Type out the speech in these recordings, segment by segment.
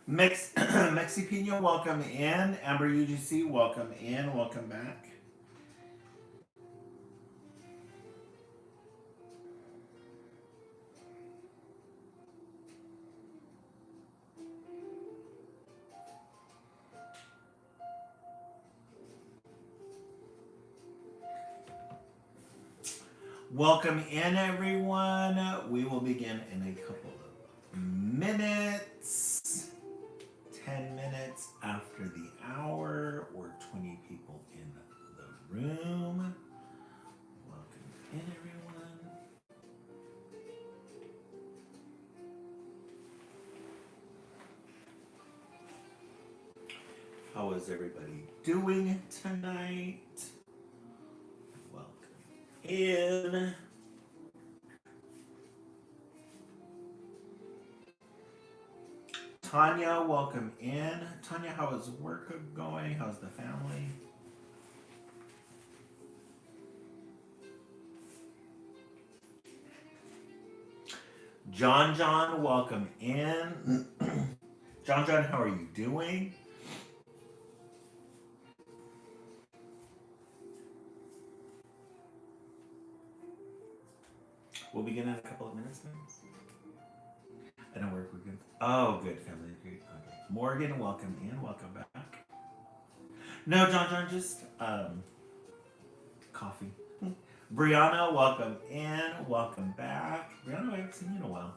Mexipino, welcome in. Amber UGC, welcome in. Welcome back. Welcome in, everyone. We will begin in a couple of minutes. 10 minutes after the hour, or 20 people in the room. Welcome in, everyone. How is everybody doing tonight? Welcome in. Tanya, welcome in. Tanya, how is work going? How's the family? John, welcome in. John, how are you doing? We'll begin in a couple of minutes now. I know we're good. Oh, good. Family great. Okay. Morgan, welcome in. Welcome back. No, John, just coffee. Brianna, welcome in. Welcome back. Brianna, I haven't seen you in a while.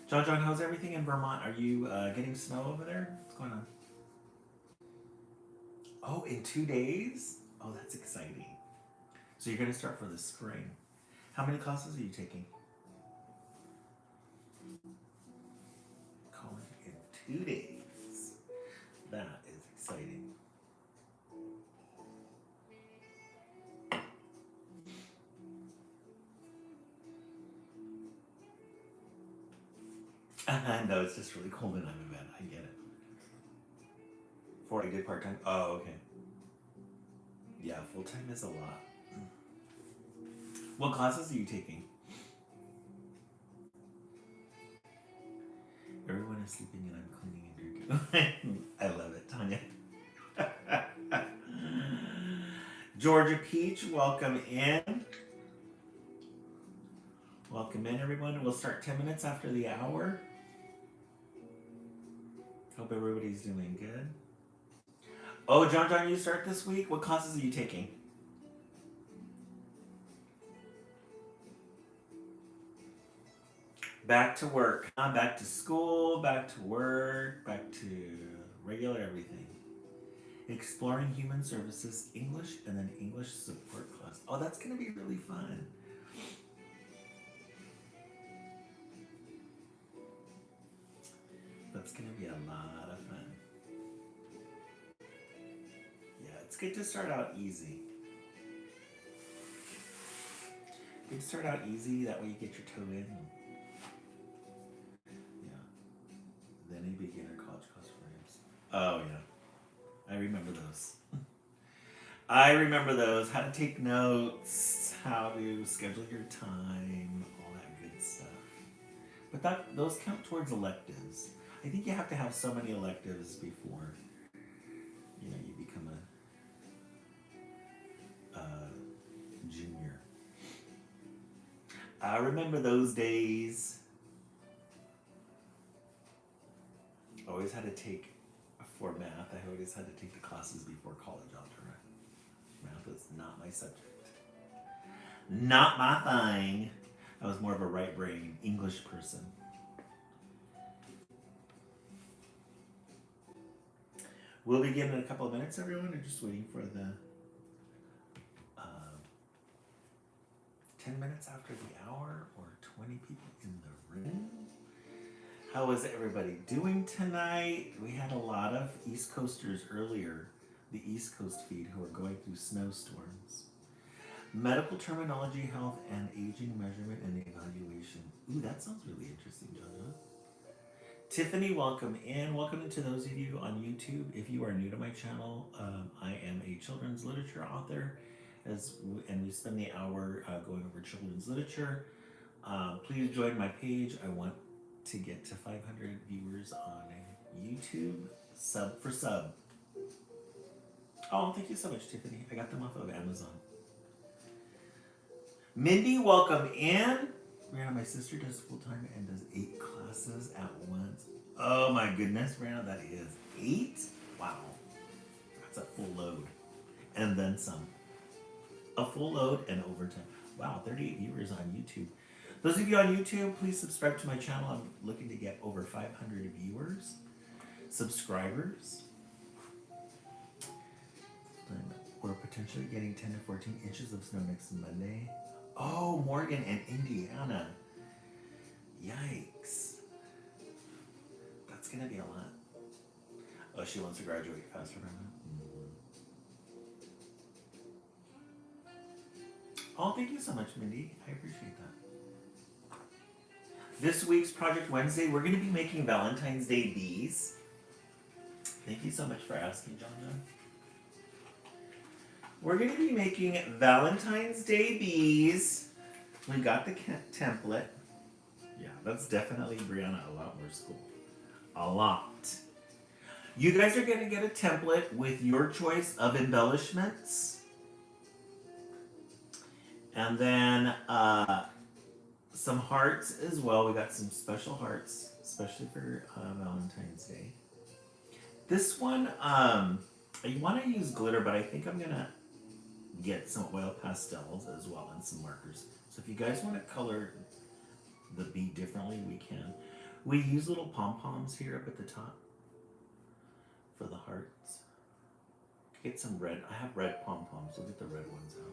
John, how's everything in Vermont? Are you getting snow over there? What's going on? Oh, in 2 days? Oh, that's exciting. So you're going to start for the spring. How many classes are you taking? Calling in 2 days. That is exciting. No, it's just really cold and I'm in bed. I get it. For a good part time? Oh, okay. Yeah, full time is a lot. What classes are you taking? Everyone is sleeping and I'm cleaning and drinking. I love it, Tanya. Georgia Peach, welcome in. Welcome in, everyone. We'll start 10 minutes after the hour. Hope everybody's doing good. Oh, John, you start this week? What classes are you taking? Back to work. Back to school, back to work, back to regular everything. Exploring Human Services English and then English support class. Oh, that's going to be really fun. That's going to be a lot of fun. Yeah, it's good to start out easy. Good to start out easy, that way you get your toe in. Yeah. Then a beginner college course frames. Oh, yeah. I remember those. I remember those. How to take notes, how to schedule your time, all that good stuff. But those count towards electives. I think you have to have so many electives before you become a junior. I remember those days. Always had to take for math. I always had to take the classes before college algebra. Math was not my subject. Not my thing. I was more of a right brain English person. We'll begin in a couple of minutes, everyone. I'm just waiting for the 10 minutes after the hour, or 20 people in the room. How is everybody doing tonight? We had a lot of East Coasters earlier, the East Coast feed, who are going through snowstorms. Medical terminology, health, and aging measurement and evaluation. Ooh, that sounds really interesting, John. Tiffany, welcome in. Welcome into those of you on YouTube. If you are new to my channel, I am a children's literature author, and we spend the hour going over children's literature. Please join my page. I want to get to 500 viewers on YouTube. Sub for sub. Oh, thank you so much, Tiffany. I got them off of Amazon. Mindy, welcome in. Brianna, my sister does full-time and does 8 classes at once. Oh my goodness, Brianna, that is 8? Wow. That's a full load. And then some. A full load and overtime. Wow, 38 viewers on YouTube. Those of you on YouTube, please subscribe to my channel. I'm looking to get over 500 viewers, subscribers. We're potentially getting 10 to 14 inches of snow next Monday. Oh, Morgan and Indiana. Yikes. That's going to be a lot. Oh, she wants to graduate faster from that. Oh, thank you so much, Mindy. I appreciate that. This week's Project Wednesday, we're going to be making Valentine's Day bees. Thank you so much for asking, John John. We're going to be making Valentine's Day bees. We got the template. Yeah, that's definitely, Brianna, a lot more school. A lot. You guys are going to get a template with your choice of embellishments. And then some hearts as well. We got some special hearts, especially for Valentine's Day. This one, you want to use glitter, but I think I'm going to get some oil pastels as well and some markers. So if you guys want to color the bee differently, we can. We use little pom-poms here up at the top for the hearts. Get some red. I have red pom-poms. We'll get the red ones out.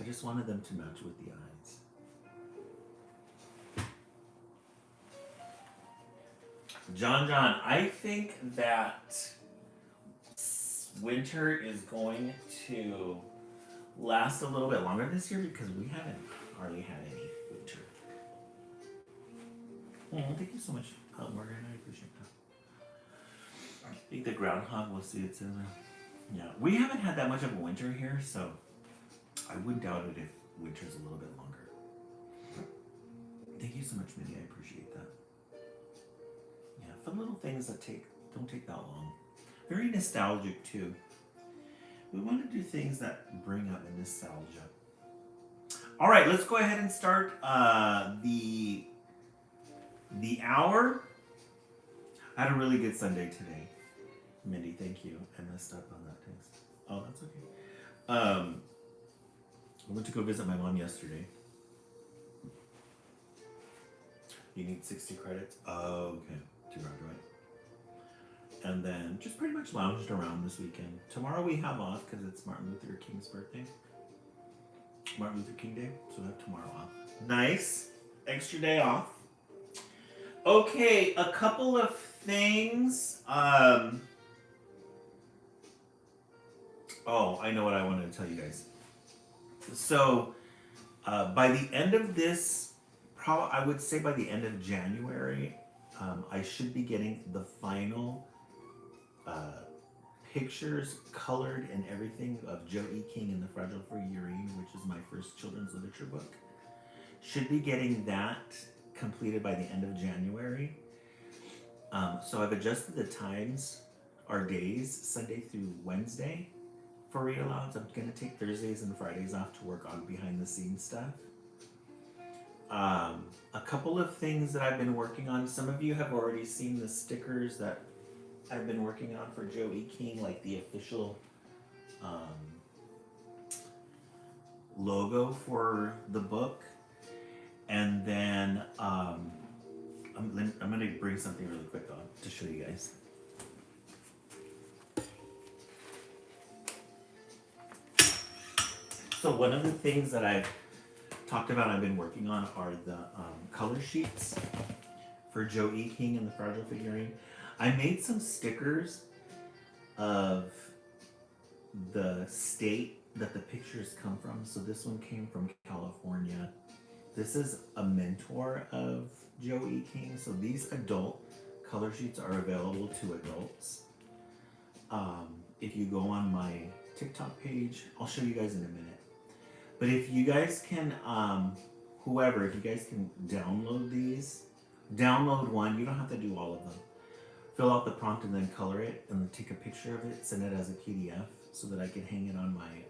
I just wanted them to match with the eyes. John, I think that winter is going to last a little bit longer this year because we haven't hardly had any winter. Oh, thank you so much, Morgan. I appreciate that. I think the groundhog will see it soon. Yeah, we haven't had that much of a winter here, so I wouldn't doubt it if winter's a little bit longer. Thank you so much, Mindy. I appreciate that. Yeah, fun little things that don't take that long. Very nostalgic too. We want to do things that bring up a nostalgia. All right, let's go ahead and start the hour. I had a really good Sunday today. Mindy, thank you. I messed up on that text. Oh, that's okay. I went to go visit my mom yesterday. You need 60 credits? Oh, okay. To graduate. And then just pretty much lounged around this weekend. Tomorrow we have off because it's Martin Luther King's birthday. Martin Luther King Day. So we have tomorrow off. Nice. Extra day off. Okay, a couple of things. Oh, I know what I wanted to tell you guys. So, by the end of this, I would say by the end of January, I should be getting the final pictures, colored and everything of Joe E. King and the Fragile Figurine, which is my first children's literature book. Should be getting that completed by the end of January. So I've adjusted the times, our days, Sunday through Wednesday for read alouds. I'm going to take Thursdays and Fridays off to work on behind the scenes stuff. A couple of things that I've been working on. Some of you have already seen the stickers that I've been working on for Joe E. King, like the official logo for the book. And then I'm going to bring something really quick on to show you guys. So one of the things that I've talked about I've been working on are the color sheets for Joe E. King and the Fragile Figurine. I made some stickers of the state that the pictures come from. So this one came from California. This is a mentor of Joe E. King. So these adult color sheets are available to adults. If you go on my TikTok page, I'll show you guys in a minute. But if you guys can, if you guys can download these Download one. You don't have to do all of them. Fill out the prompt and then color it, and then take a picture of it, send it as a PDF so that I can hang it on my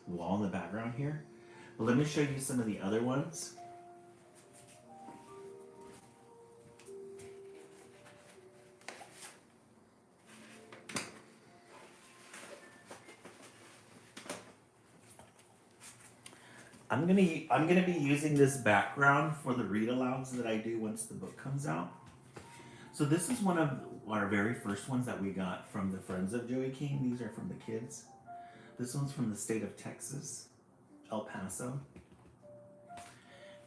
wall in the background here. But let me show you some of the other ones. I'm gonna be using this background for the read alouds that I do once the book comes out. So this is one of our very first ones that we got from the Friends of Joey King. These are from the kids. This one's from the state of Texas, El Paso.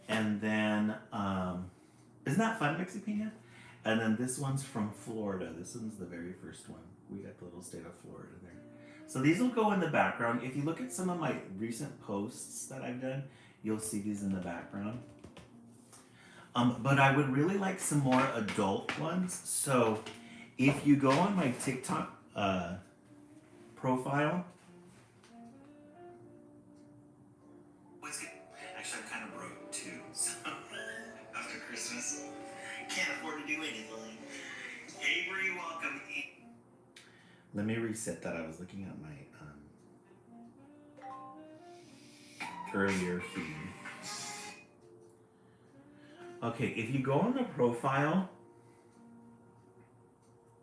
And then, isn't that fun, Mexipina? And then this one's from Florida. This one's the very first one. We got the little state of Florida there. So these will go in the background. If you look at some of my recent posts that I've done, you'll see these in the background. But I would really like some more adult ones. So if you go on my TikTok profile, actually I'm kind of broke too, so after Christmas, can't afford to do anything. Avery, welcome. Let me reset that. I was looking at my earlier feed. Okay, if you go on the profile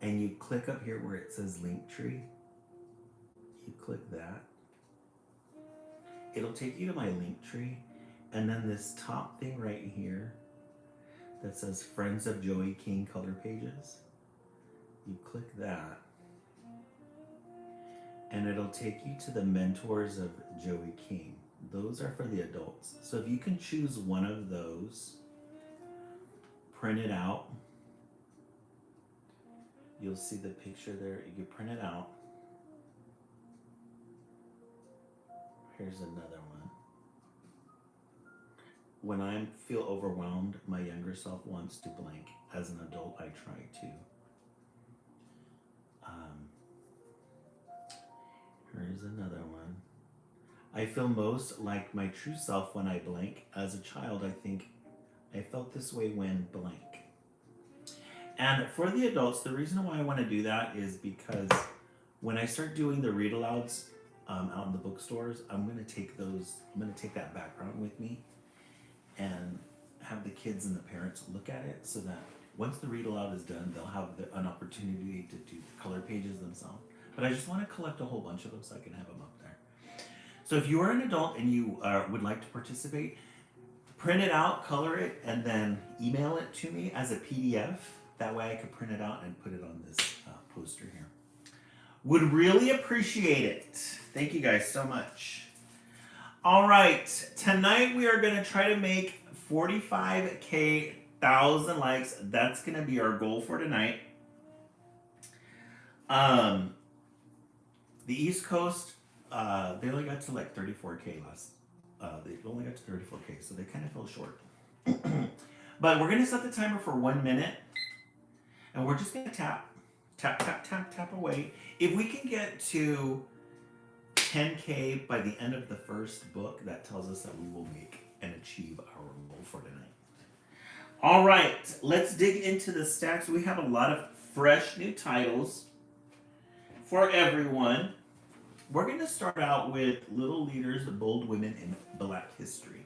and you click up here where it says Linktree, you click that, it'll take you to my Linktree, and then this top thing right here that says Friends of Joey King color pages, you click that, and it'll take you to the Mentors of Joey King. Those are for the adults. So if you can choose one of those, print it out. You'll see the picture there. You can print it out. Here's another one. When I feel overwhelmed, my younger self wants to blank. As an adult, I try to. Here's another one. I feel most like my true self when I blank. As a child, I think I felt this way when blank. And for the adults, the reason why I want to do that is because when I start doing the read alouds out in the bookstores, I'm going to take that background with me and have the kids and the parents look at it so that once the read aloud is done, they'll have an opportunity to do the color pages themselves. But I just want to collect a whole bunch of them so I can have them up there. So if you are an adult and you would like to participate, print it out, color it, and then email it to me as a PDF. That way I could print it out and put it on this poster here. Would really appreciate it. Thank you guys so much. All right, tonight we are gonna try to make 45K 1,000 likes. That's gonna be our goal for tonight. The East Coast, they only got to like 34K last. They only got to 34K, so they kind of fell short. But we're gonna set the timer for 1 minute, and we're just gonna tap away. If we can get to 10K by the end of the first book, that tells us that we will make and achieve our goal for tonight. All right, let's dig into the stacks. We have a lot of fresh new titles for everyone. We're going to start out with Little Leaders, Bold Women in Black History.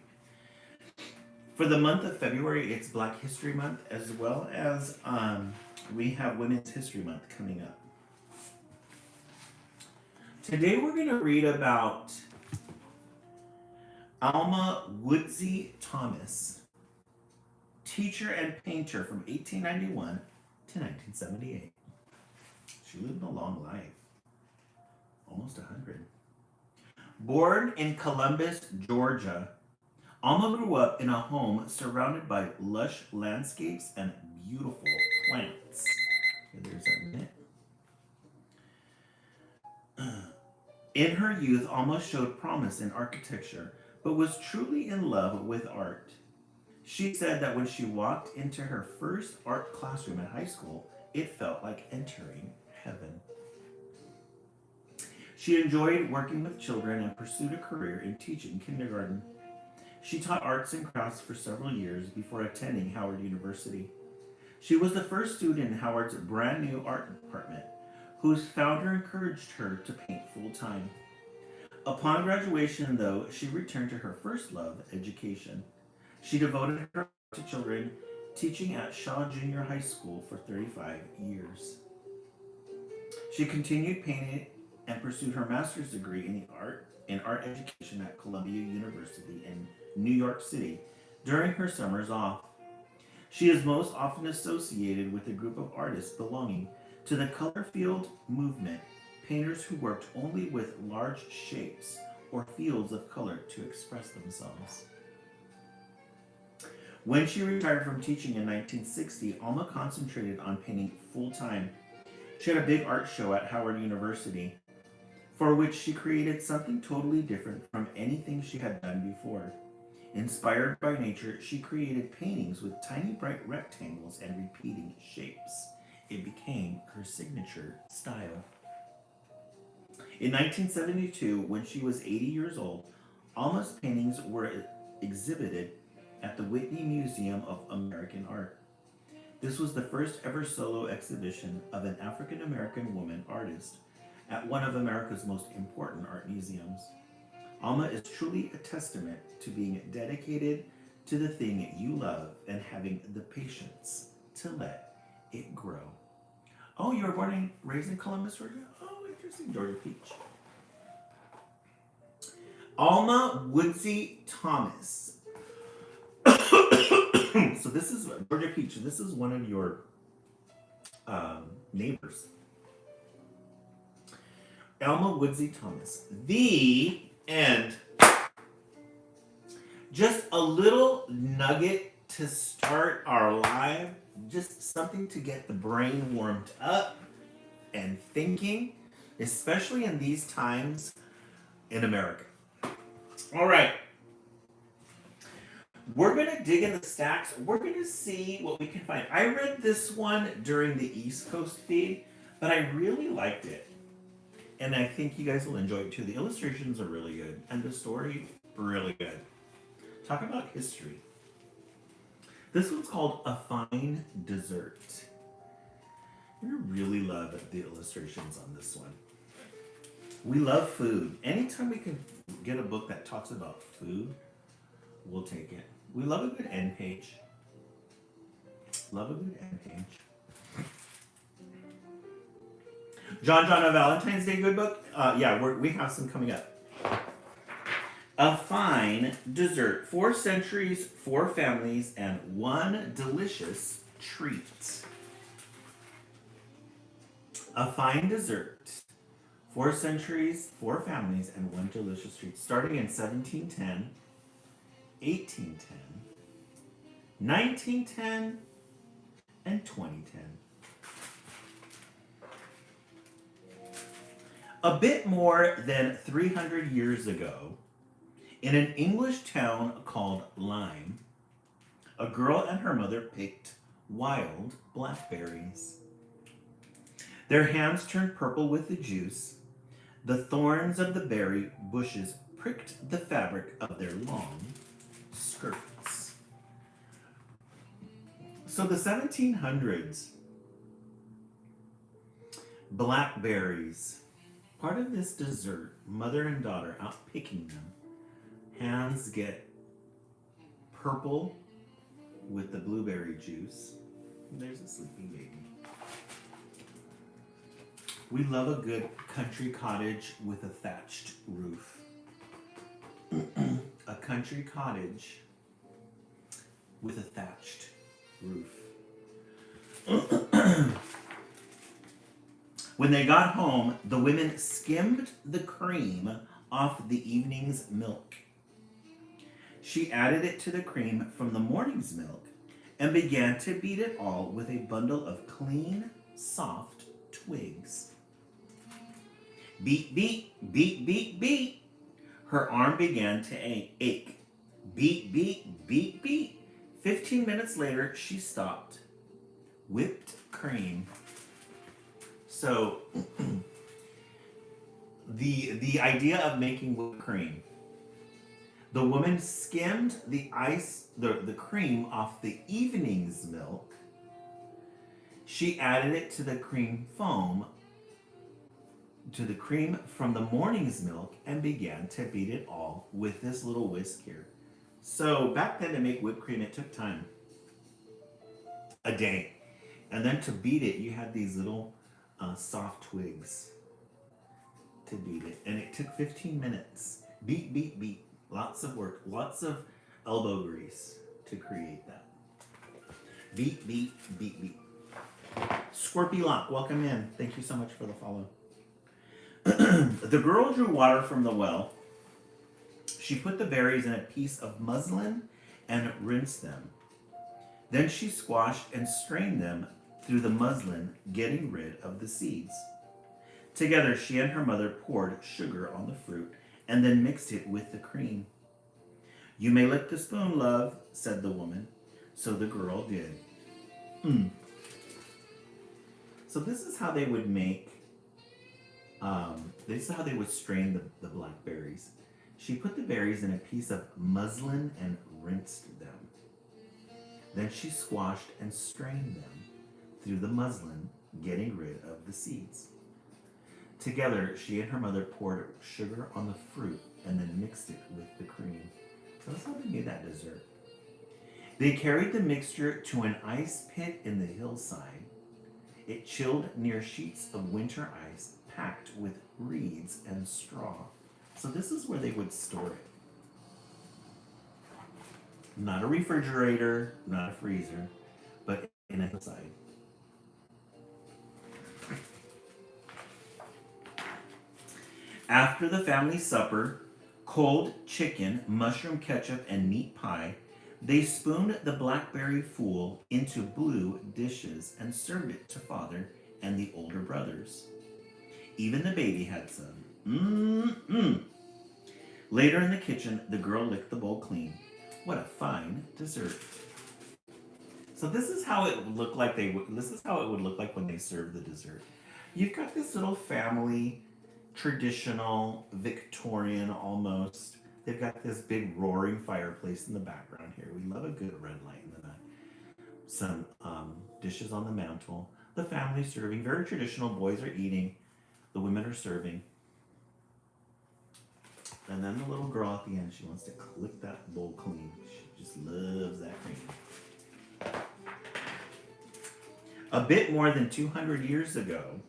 For the month of February, it's Black History Month, as well as we have Women's History Month coming up. Today we're going to read about Alma Woodsey Thomas, teacher and painter from 1891 to 1978. She lived a long life. Almost 100. Born in Columbus, Georgia, Alma grew up in a home surrounded by lush landscapes and beautiful plants. Okay, there's our knit. In her youth, Alma showed promise in architecture, but was truly in love with art. She said that when she walked into her first art classroom at high school, it felt like entering heaven. She enjoyed working with children and pursued a career in teaching kindergarten. She taught arts and crafts for several years before attending Howard University. She was the first student in Howard's brand new art department, whose founder encouraged her to paint full time. Upon graduation, though, she returned to her first love, education. She devoted her to children, teaching at Shaw Junior High School for 35 years. She continued painting and pursued her master's degree in art education at Columbia University in New York City during her summers off. She is most often associated with a group of artists belonging to the color field movement, painters who worked only with large shapes or fields of color to express themselves. When she retired from teaching in 1960, Alma concentrated on painting full time. She had a big art show at Howard University, for which she created something totally different from anything she had done before. Inspired by nature, she created paintings with tiny bright rectangles and repeating shapes. It became her signature style. In 1972, when she was 80 years old, Alma's paintings were exhibited at the Whitney Museum of American Art. This was the first ever solo exhibition of an African American woman artist at one of America's most important art museums. Alma is truly a testament to being dedicated to the thing you love and having the patience to let it grow. Oh, you were born and raised in Columbus, Georgia? Oh, interesting. Georgia Peach. Alma Woodsy Thomas. So this is Georgia Peach. This is one of your neighbors. Alma Woodsy Thomas. The end. Just a little nugget to start our live. Just something to get the brain warmed up and thinking, especially in these times in America. All right. We're going to dig in the stacks. We're going to see what we can find. I read this one during the East Coast feed, but I really liked it. And I think you guys will enjoy it too. The illustrations are really good. And the story, really good. Talk about history. This one's called A Fine Dessert. I really love the illustrations on this one. We love food. Anytime we can get a book that talks about food, we'll take it. We love a good end page. Love a good end page. John, a Valentine's Day good book? We have some coming up. A Fine Dessert. 4 centuries, 4 families, and 1 delicious treat. A Fine Dessert. 4 centuries, 4 families, and 1 delicious treat. Starting in 1710, 1810, 1910, and 2010. A bit more than 300 years ago, in an English town called Lyme, a girl and her mother picked wild blackberries. Their hands turned purple with the juice. The thorns of the berry bushes pricked the fabric of their long skirts. So the 1700s, blackberries. Part of this dessert, mother and daughter out picking them. Hands get purple with the blueberry juice. There's a sleeping baby. We love a good country cottage with a thatched roof. A country cottage with a thatched roof. When they got home, the women skimmed the cream off the evening's milk. She added it to the cream from the morning's milk and began to beat it all with a bundle of clean, soft twigs. Beat, beat, beat, beat, beat. Her arm began to ache. Beat, beat, beat, beat. 15 minutes later, she stopped. Whipped cream. So, the idea of making whipped cream. The woman skimmed the cream off the evening's milk. She added it to the cream from the morning's milk, and began to beat it all with this little whisk here. So back then to make whipped cream, it took time, a day. And then to beat it, you had these little soft twigs to beat it. And it took 15 minutes. Beat, beat, beat. Lots of work, lots of elbow grease to create that. Beat, beat, beat, beat. Scorpy Lock, welcome in. Thank you so much for the follow. The girl drew water from the well. She put the berries in a piece of muslin and rinsed them. Then she squashed and strained them through the muslin, getting rid of the seeds. Together, she and her mother poured sugar on the fruit and then mixed it with the cream. You may lick the spoon, love, said the woman. So the girl did. So this is how they would make, this is how they would strain the blackberries. She put the berries in a piece of muslin and rinsed them. Then she squashed and strained them through the muslin, getting rid of the seeds. Together, she and her mother poured sugar on the fruit and then mixed it with the cream. So that's how they made that dessert. They carried the mixture to an ice pit in the hillside. It chilled near sheets of winter ice packed with reeds and straw. So this is where they would store it. Not a refrigerator, not a freezer, but in a hillside. After the family supper, cold chicken, mushroom ketchup, and meat pie, they spooned the blackberry fool into blue dishes and served it to father and the older brothers. Even the baby had some. Mmm. Later in the kitchen, the girl licked the bowl clean. What a fine dessert. So this is how it would look like this is how it would look like when they serve the dessert. You've got this little family, traditional, Victorian almost. They've got this big roaring fireplace in the background here. We love a good red light in the back. Some dishes on the mantle. The family serving, very traditional. Boys are eating. The women are serving. And then the little girl at the end, she wants to lick that bowl clean. She just loves that cream. A bit more than 200 years ago,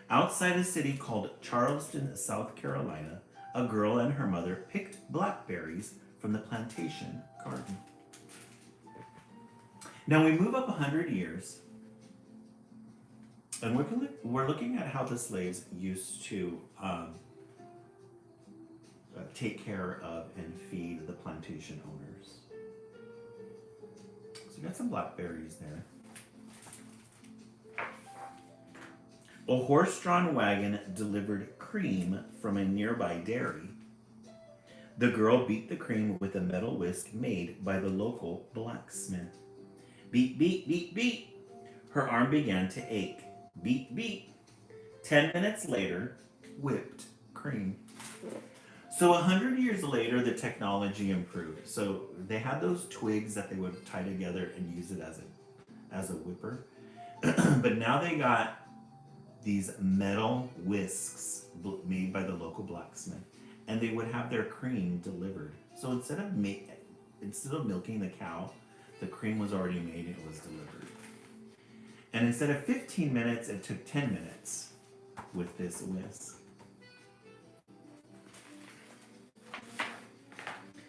outside a city called Charleston, South Carolina, a girl and her mother picked blackberries from the plantation garden. Now we move up 100 years, and we're looking at how the slaves used to take care of and feed the plantation owners. So we got some blackberries there. A horse-drawn wagon delivered cream from a nearby dairy. The girl beat the cream with a metal whisk made by the local blacksmith. Beat, beat, beat, beat. Her arm began to ache. Beat, beat. 10 minutes later, whipped cream. So 100 years later, the technology improved. So they had those twigs that they would tie together and use it as a whipper. But now they got these metal whisks made by the local blacksmith, and they would have their cream delivered. So instead of milking the cow, the cream was already made, it was delivered. And instead of 15 minutes, it took 10 minutes with this whisk.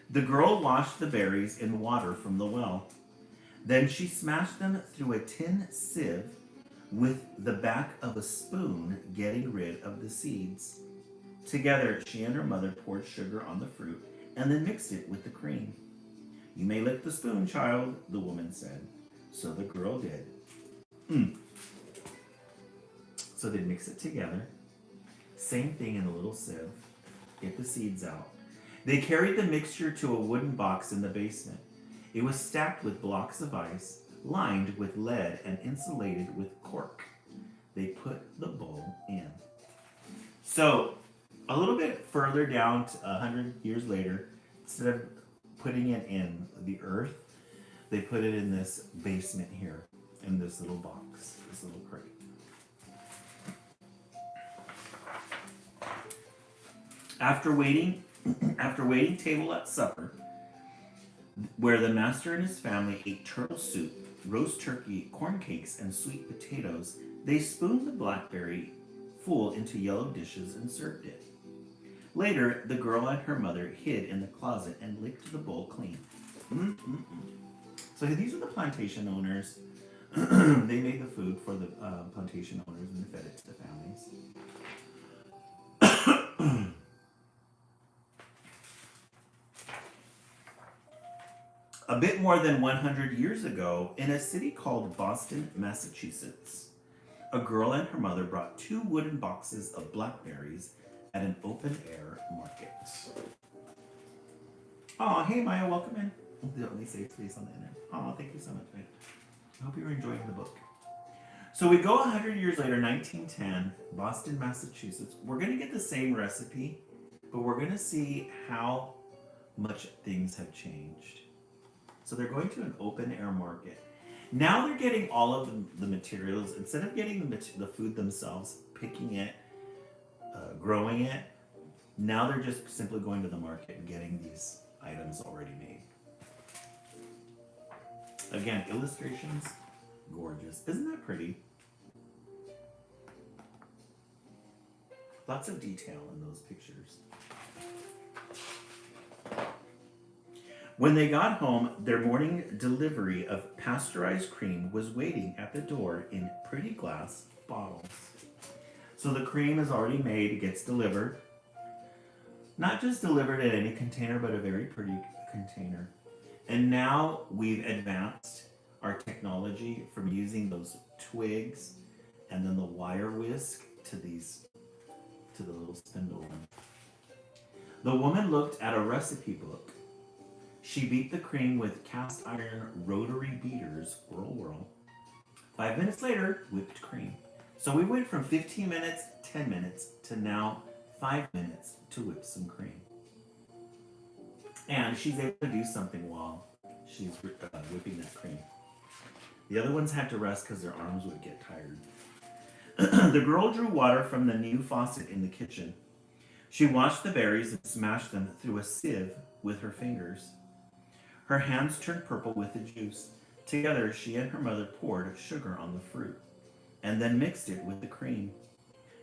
The girl washed the berries in water from the well. Then she smashed them through a tin sieve with the back of a spoon, getting rid of the seeds. Together, she and her mother poured sugar on the fruit and then mixed it with the cream. You may lick the spoon, child, the woman said. So the girl did. So they mix it together. Same thing in a little sieve. Get the seeds out. They carried the mixture to a wooden box in the basement. It was stacked with blocks of ice, lined with lead and insulated with cork. They put the bowl in. So, a little bit further down, 100 years later, instead of putting it in the earth, they put it in this basement here, in this little box, this little crate. After waiting table at supper, where the master and his family ate turtle soup, roast turkey, corn cakes, and sweet potatoes, they spooned the blackberry full into yellow dishes and served it. Later, the girl and her mother hid in the closet and licked the bowl clean. Mm-mm-mm. So these are the plantation owners. They made the food for the plantation owners and fed it to the families. A bit more than 100 years ago, in a city called Boston, Massachusetts, a girl and her mother brought 2 wooden boxes of blackberries at an open-air market. Oh, hey Maya, welcome in. The only safe space on the internet. Oh, thank you so much, man. I hope you're enjoying the book. So we go 100 years later, 1910, Boston, Massachusetts. We're going to get the same recipe, but we're going to see how much things have changed. So they're going to an open-air market. Now they're getting all of the materials. Instead of getting the food themselves, picking it, growing it, now they're just simply going to the market and getting these items already made. Again, illustrations, gorgeous. Isn't that pretty? Lots of detail in those pictures. When they got home, their morning delivery of pasteurized cream was waiting at the door in pretty glass bottles. So the cream is already made, it gets delivered. Not just delivered in any container, but a very pretty container. And now we've advanced our technology from using those twigs and then the wire whisk to the little spindle one. The woman looked at a recipe book. She beat the cream with cast iron rotary beaters, whirl, whirl. 5 minutes later, whipped cream. So we went from 15 minutes, 10 minutes, to now 5 minutes to whip some cream. And she's able to do something while she's whipping that cream. The other ones had to rest because their arms would get tired. The girl drew water from the new faucet in the kitchen. She washed the berries and smashed them through a sieve with her fingers. Her hands turned purple with the juice. Together, she and her mother poured sugar on the fruit and then mixed it with the cream.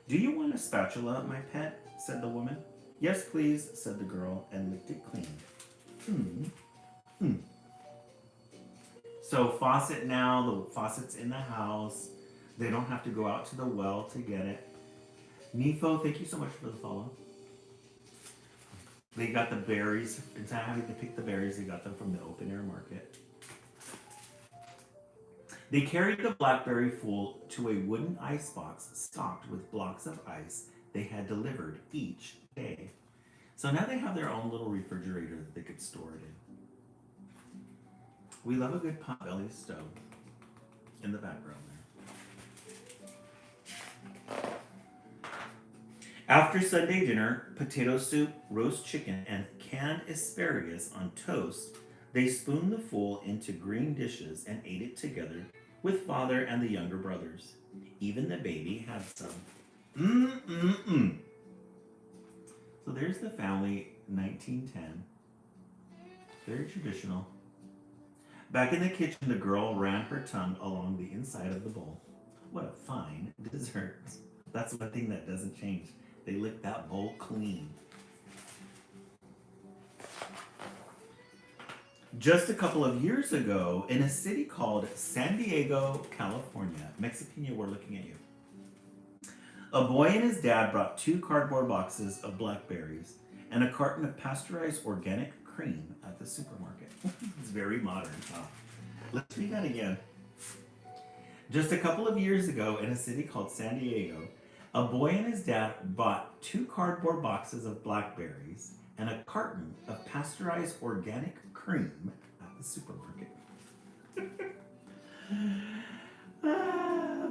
"Do you want a spatula, my pet?" said the woman. "Yes, please," said the girl, and licked it clean. So faucet now, the faucet's in the house. They don't have to go out to the well to get it. Nifo, thank you so much for the follow. They got the berries. Instead of having to pick the berries, they got them from the open air market. They carried the blackberry fool to a wooden ice box stocked with blocks of ice they had delivered each day. So now they have their own little refrigerator that they could store it in. We love a good potbelly stove in the background there. After Sunday dinner, potato soup, roast chicken, and canned asparagus on toast, they spooned the fool into green dishes and ate it together with father and the younger brothers. Even the baby had some. So there's the family, 1910. Very traditional. Back in the kitchen, the girl ran her tongue along the inside of the bowl. What a fine dessert. That's one thing that doesn't change. They lick that bowl clean. Just a couple of years ago, in a city called San Diego, California, Mexipina, we're looking at you. A boy and his dad brought 2 cardboard boxes of blackberries and a carton of pasteurized organic cream at the supermarket. It's very modern, huh? Let's read that again. Just a couple of years ago, in a city called San Diego, a boy and his dad bought 2 cardboard boxes of blackberries and a carton of pasteurized organic cream at the supermarket.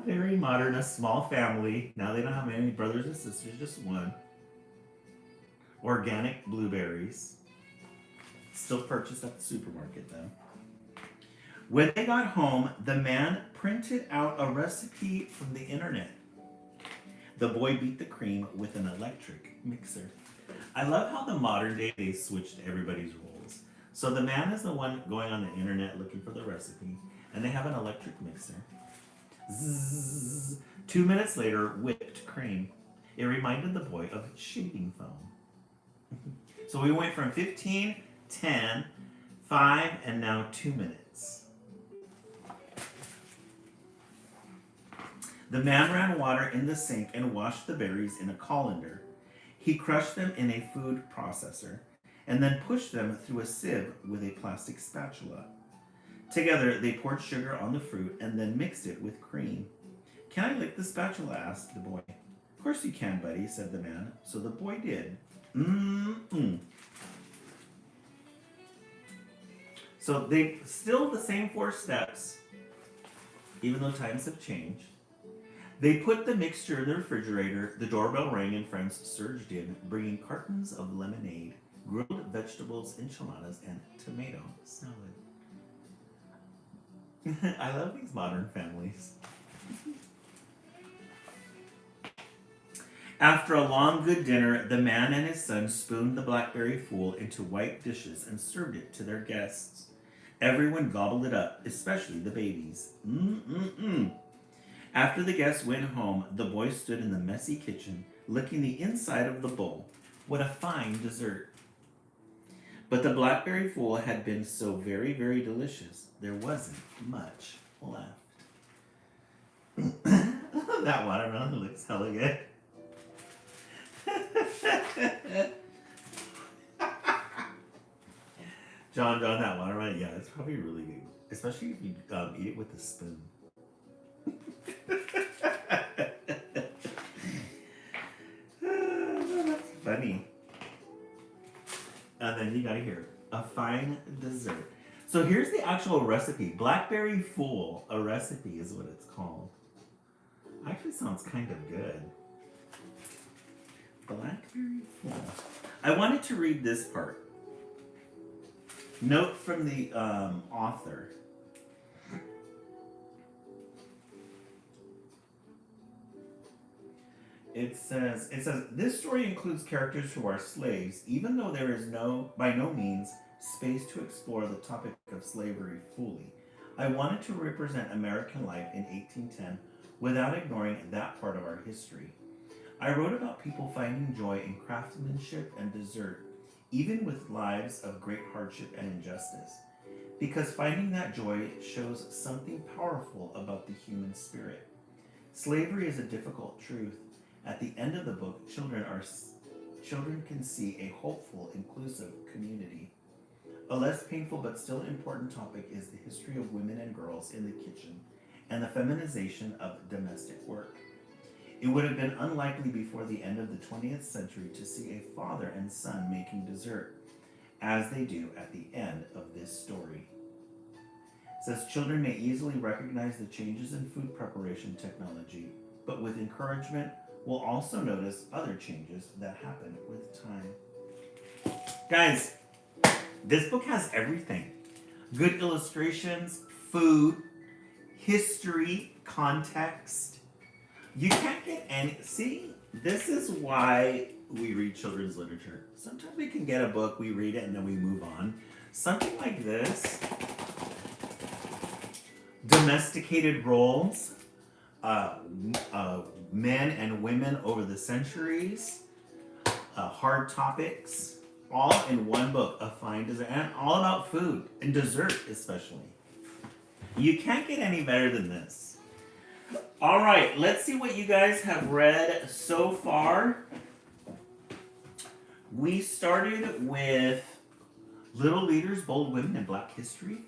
Very modern, a small family. Now they don't have many brothers and sisters, just one. Organic blueberries. Still purchased at the supermarket though. When they got home, the man printed out a recipe from the internet. The boy beat the cream with an electric mixer. I love how the modern day they switched everybody's roles. So the man is the one going on the internet looking for the recipe, and they have an electric mixer. Zzz. 2 minutes later, whipped cream. It reminded the boy of shaving foam. So we went from 15, 10, 5, and now 2 minutes. The man ran water in the sink and washed the berries in a colander. He crushed them in a food processor and then pushed them through a sieve with a plastic spatula. Together, they poured sugar on the fruit and then mixed it with cream. Can I lick the spatula? Asked the boy. Of course you can, buddy, said the man. So the boy did. So they still the same 4 steps, even though times have changed. They put the mixture in the refrigerator. The doorbell rang and friends surged in, bringing cartons of lemonade, grilled vegetables, enchiladas, and tomato salad. I love these modern families. After a long, good dinner, the man and his son spooned the blackberry fool into white dishes and served it to their guests. Everyone gobbled it up, especially the babies. After the guests went home, the boy stood in the messy kitchen, licking the inside of the bowl. What a fine dessert. But the blackberry fool had been so very, very delicious, there wasn't much left. That watermelon looks hella good. John, that watermelon, yeah, it's probably really good. Especially if you eat it with a spoon. That's funny. And then you gotta hear a fine dessert. So here's the actual recipe. Blackberry Fool, a recipe is what it's called. Actually sounds kind of good. Blackberry Fool. I wanted to read this part. Note from the author. It says, this story includes characters who are slaves, even though there is by no means, space to explore the topic of slavery fully. I wanted to represent American life in 1810 without ignoring that part of our history. I wrote about people finding joy in craftsmanship and dessert, even with lives of great hardship and injustice, because finding that joy shows something powerful about the human spirit. Slavery is a difficult truth. At the end of the book, children can see a hopeful, inclusive community. A less painful but still important topic is the history of women and girls in the kitchen and the feminization of domestic work. It would have been unlikely before the end of the 20th century to see a father and son making dessert, as they do at the end of this story. It says children may easily recognize the changes in food preparation technology, but with encouragement, we'll also notice other changes that happen with time. Guys, this book has everything. Good illustrations, food, history, context. You can't get any... See, this is why we read children's literature. Sometimes we can get a book, we read it, and then we move on. Something like this. Domesticated roles. Men and women over the centuries, hard topics, all in one book, A Fine Dessert, and all about food and dessert especially. You can't get any better than this. All right, let's see what you guys have read so far. We started with Little Leaders, Bold Women in Black History.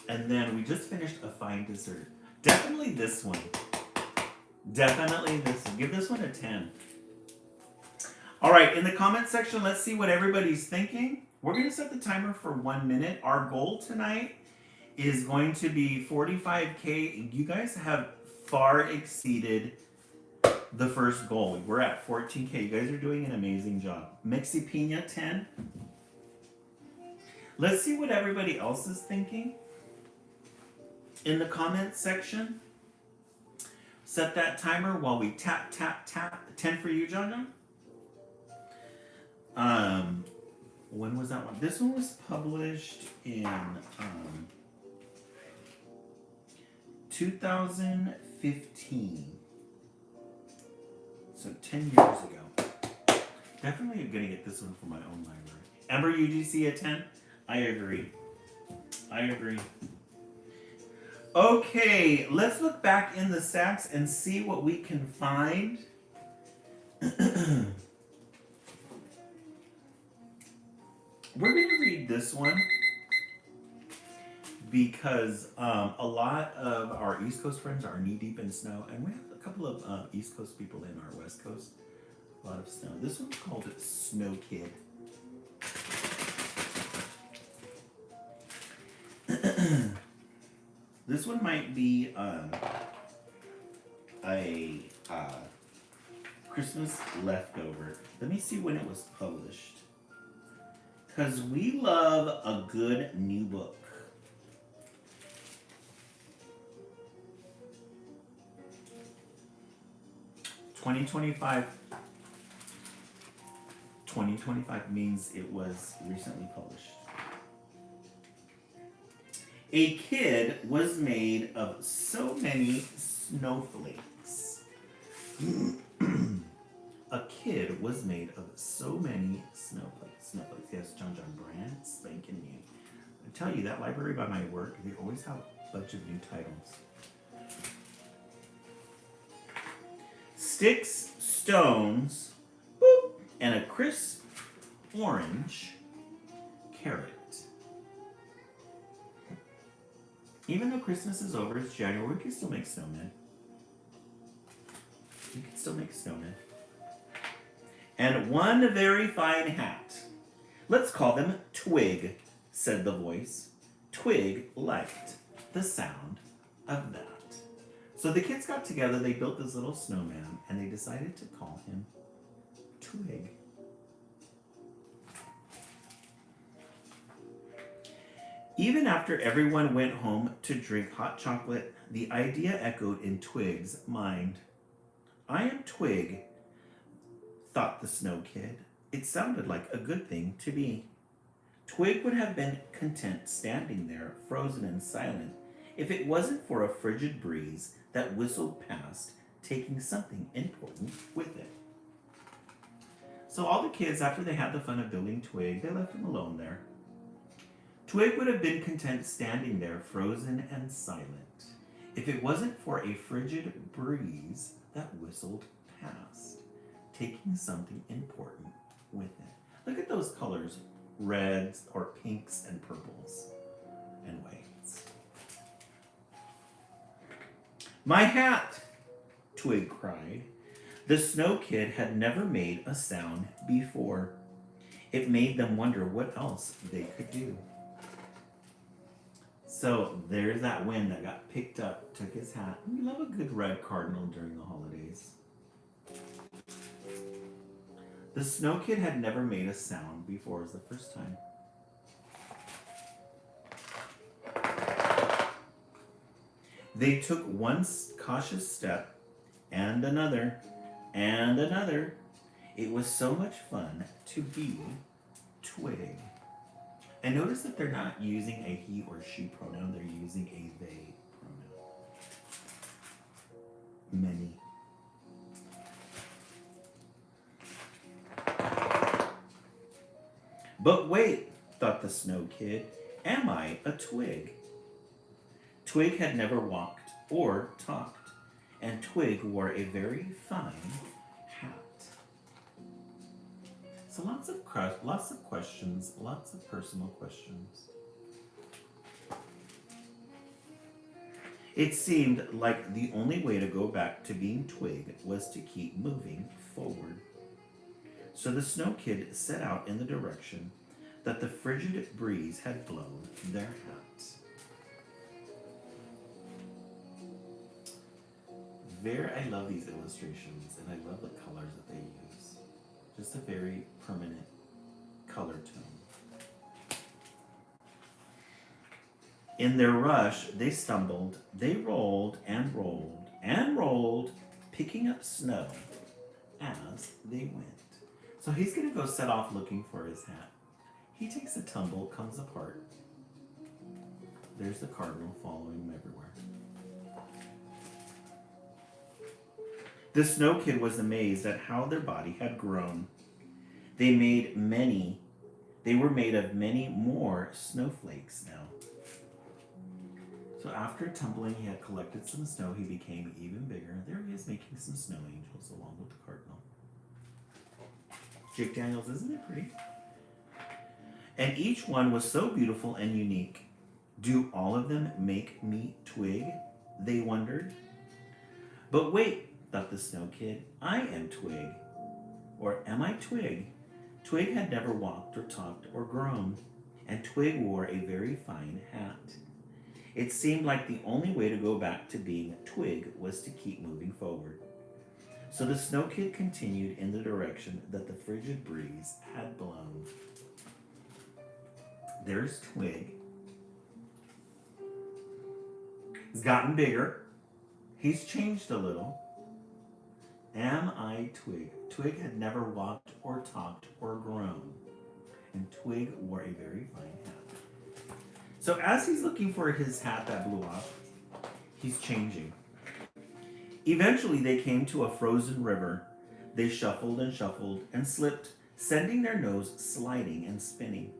And then we just finished A Fine Dessert. Definitely this one. Definitely this one. Give this one a 10. All right, in the comment section, let's see what everybody's thinking. We're going to set the timer for 1 minute. Our goal tonight is going to be 45K. You guys have far exceeded the first goal. We're at 14K. You guys are doing an amazing job. Mixie Pina 10. Let's see what everybody else is thinking in the comments section. Set that timer while we tap, tap, tap. 10 for you, John John. When was that one? This one was published in 2015. So 10 years ago. Definitely gonna get this one for my own library. Amber, UGC a 10? I agree. I agree. Okay, let's look back in the stacks and see what we can find. We're going to read this one because a lot of our East Coast friends are knee-deep in snow, and we have a couple of East Coast people in our West Coast. A lot of snow. This one's called Snow Kid. This one might be a Christmas leftover. Let me see when it was published. Because we love a good new book. $2025 means it was recently published. A kid was made of so many snowflakes. A kid was made of so many snowflakes. Yes, John Brand, spanking new. I tell you, that library by my work, they always have a bunch of new titles. Sticks, stones, boop, and a crisp orange carrot. Even though Christmas is over, it's January, we can still make snowmen. You can still make snowmen. And one very fine hat. Let's call them Twig, said the voice. Twig liked the sound of that. So the kids got together, they built this little snowman, and they decided to call him Twig. Even after everyone went home to drink hot chocolate, the idea echoed in Twig's mind. I am Twig, thought the Snow Kid. It sounded like a good thing to be. Twig would have been content standing there, frozen and silent, if it wasn't for a frigid breeze that whistled past, taking something important with it. So all the kids, after they had the fun of building Twig, they left him alone there. Twig would have been content standing there, frozen and silent, if it wasn't for a frigid breeze that whistled past, taking something important with it. Look at those colors, reds or pinks and purples and whites. My hat, Twig cried. The Snow Kid had never made a sound before. It made them wonder what else they could do. So there's that wind that got picked up, took his hat. We love a good red cardinal during the holidays. The Snow Kid had never made a sound before. It was the first time. They took one cautious step, and another, and another. It was so much fun to be Twig. And notice that they're not using a he or she pronoun, they're using a they pronoun. Many. But wait, thought the Snow Kid, am I a twig? Twig had never walked or talked, and Twig wore a very fine hat. So lots of questions, lots of personal questions. It seemed like the only way to go back to being Twig was to keep moving forward. So the Snow Kid set out in the direction that the frigid breeze had blown their hat. I love these illustrations, and I love the colors that they use. Just a very permanent color tone. In their rush, they stumbled, they rolled and rolled and rolled, picking up snow as they went. So he's going to go set off looking for his hat. He takes a tumble, comes apart. There's the cardinal following him everywhere. The Snow Kid was amazed at how their body had grown. They were made of many more snowflakes now. So after tumbling, he had collected some snow. He became even bigger. There he is making some snow angels along with the cardinal. Jake Daniels, isn't it pretty? And each one was so beautiful and unique. Do all of them make me Twig? They wondered. But wait, thought the Snow Kid, I am Twig. Or am I Twig? Twig had never walked or talked or grown, and Twig wore a very fine hat. It seemed like the only way to go back to being Twig was to keep moving forward. So the Snow Kid continued in the direction that the frigid breeze had blown. There's Twig. He's gotten bigger. He's changed a little. Am I Twig? Twig had never walked or talked or grown, and Twig wore a very fine hat. So as he's looking for his hat that blew off, he's changing. Eventually they came to a frozen river. They shuffled and slipped, sending their nose sliding and spinning.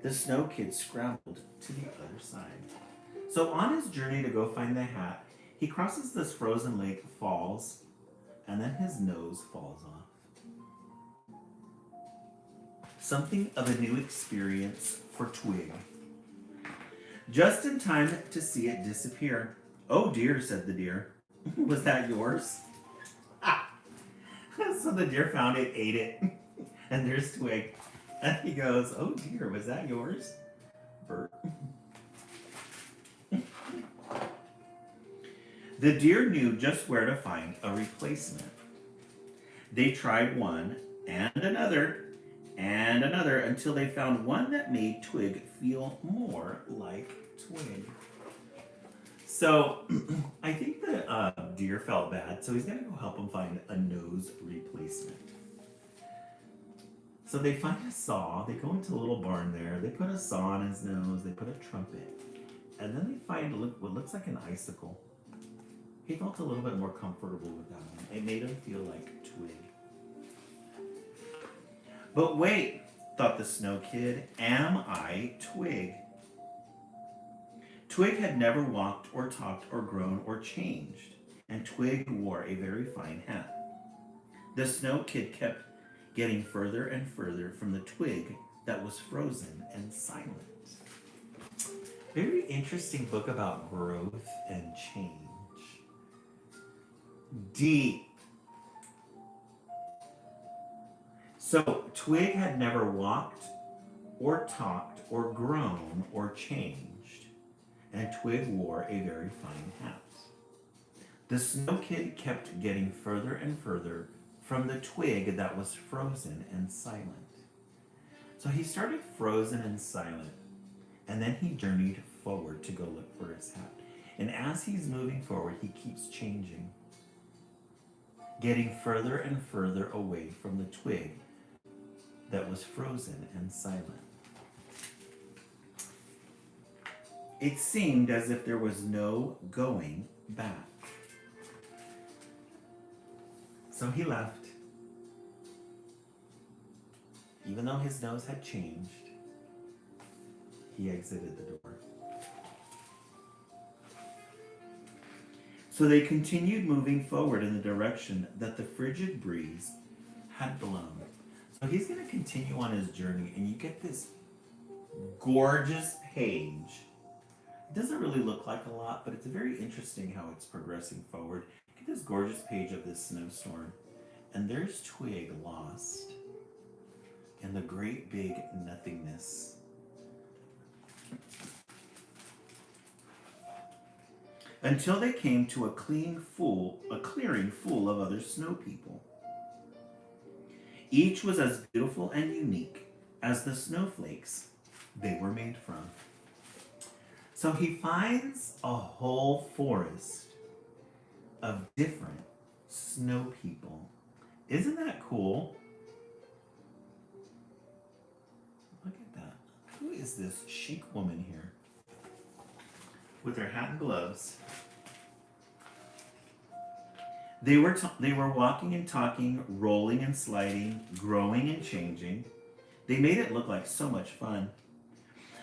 The Snow Kid scrambled to the other side. So on his journey to go find the hat, he crosses this frozen lake, falls, and then his nose falls off. Something of a new experience for Twig. Just in time to see it disappear. Oh dear, said the deer. Was that yours? Ah. So the deer found it, ate it, and there's Twig. And he goes, oh dear, was that yours? Bert. The deer knew just where to find a replacement. They tried one and another until they found one that made Twig feel more like Twig. So I think the deer felt bad, so he's going to go help him find a nose replacement. So they find a saw, they go into a little barn there, they put a saw on his nose, they put a trumpet, and then they find what looks like an icicle. He felt a little bit more comfortable with that one. It made him feel like Twig. But wait, thought the Snow Kid, am I Twig? Twig had never walked or talked or grown or changed, and Twig wore a very fine hat. The Snow Kid kept getting further and further from the twig that was frozen and silent. Very interesting book about growth and change. Deep. So Twig had never walked or talked or grown or changed, and Twig wore a very fine hat. The Snow Kid kept getting further and further from the twig that was frozen and silent. So he started frozen and silent, and then he journeyed forward to go look for his hat. And as he's moving forward, he keeps changing, getting further and further away from the twig that was frozen and silent. It seemed as if there was no going back. So he left. Even though his nose had changed, he exited the door. So they continued moving forward in the direction that the frigid breeze had blown. So he's going to continue on his journey, and you get this gorgeous page. It doesn't really look like a lot, but it's very interesting how it's progressing forward. Get this gorgeous page of this snowstorm, and there's Twig lost in the great big nothingness. until they came to a clearing full of other snow people. Each was as beautiful and unique as the snowflakes they were made from. So he finds a whole forest of different snow people. Isn't that cool? Look at that. Who is this chic woman here? With her hat and gloves. They were walking and talking, rolling and sliding, growing and changing. They made it look like so much fun.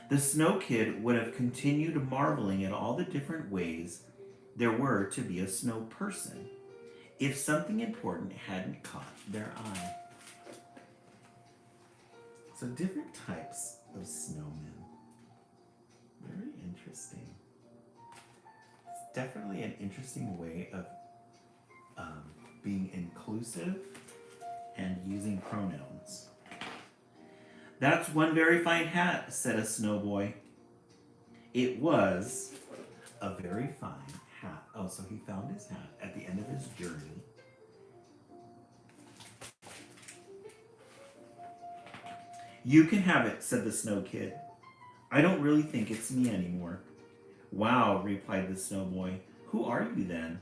The Snow Kid would have continued marveling at all the different ways there were to be a snow person if something important hadn't caught their eye. So different types of snowmen. Very interesting. It's definitely an interesting way of being inclusive and using pronouns. That's one very fine hat, said a snowboy. It was a very fine hat. Oh, so he found his hat at the end of his journey. You can have it, said the Snow Kid. I don't really think it's me anymore. Wow, replied the snowboy. Who are you then?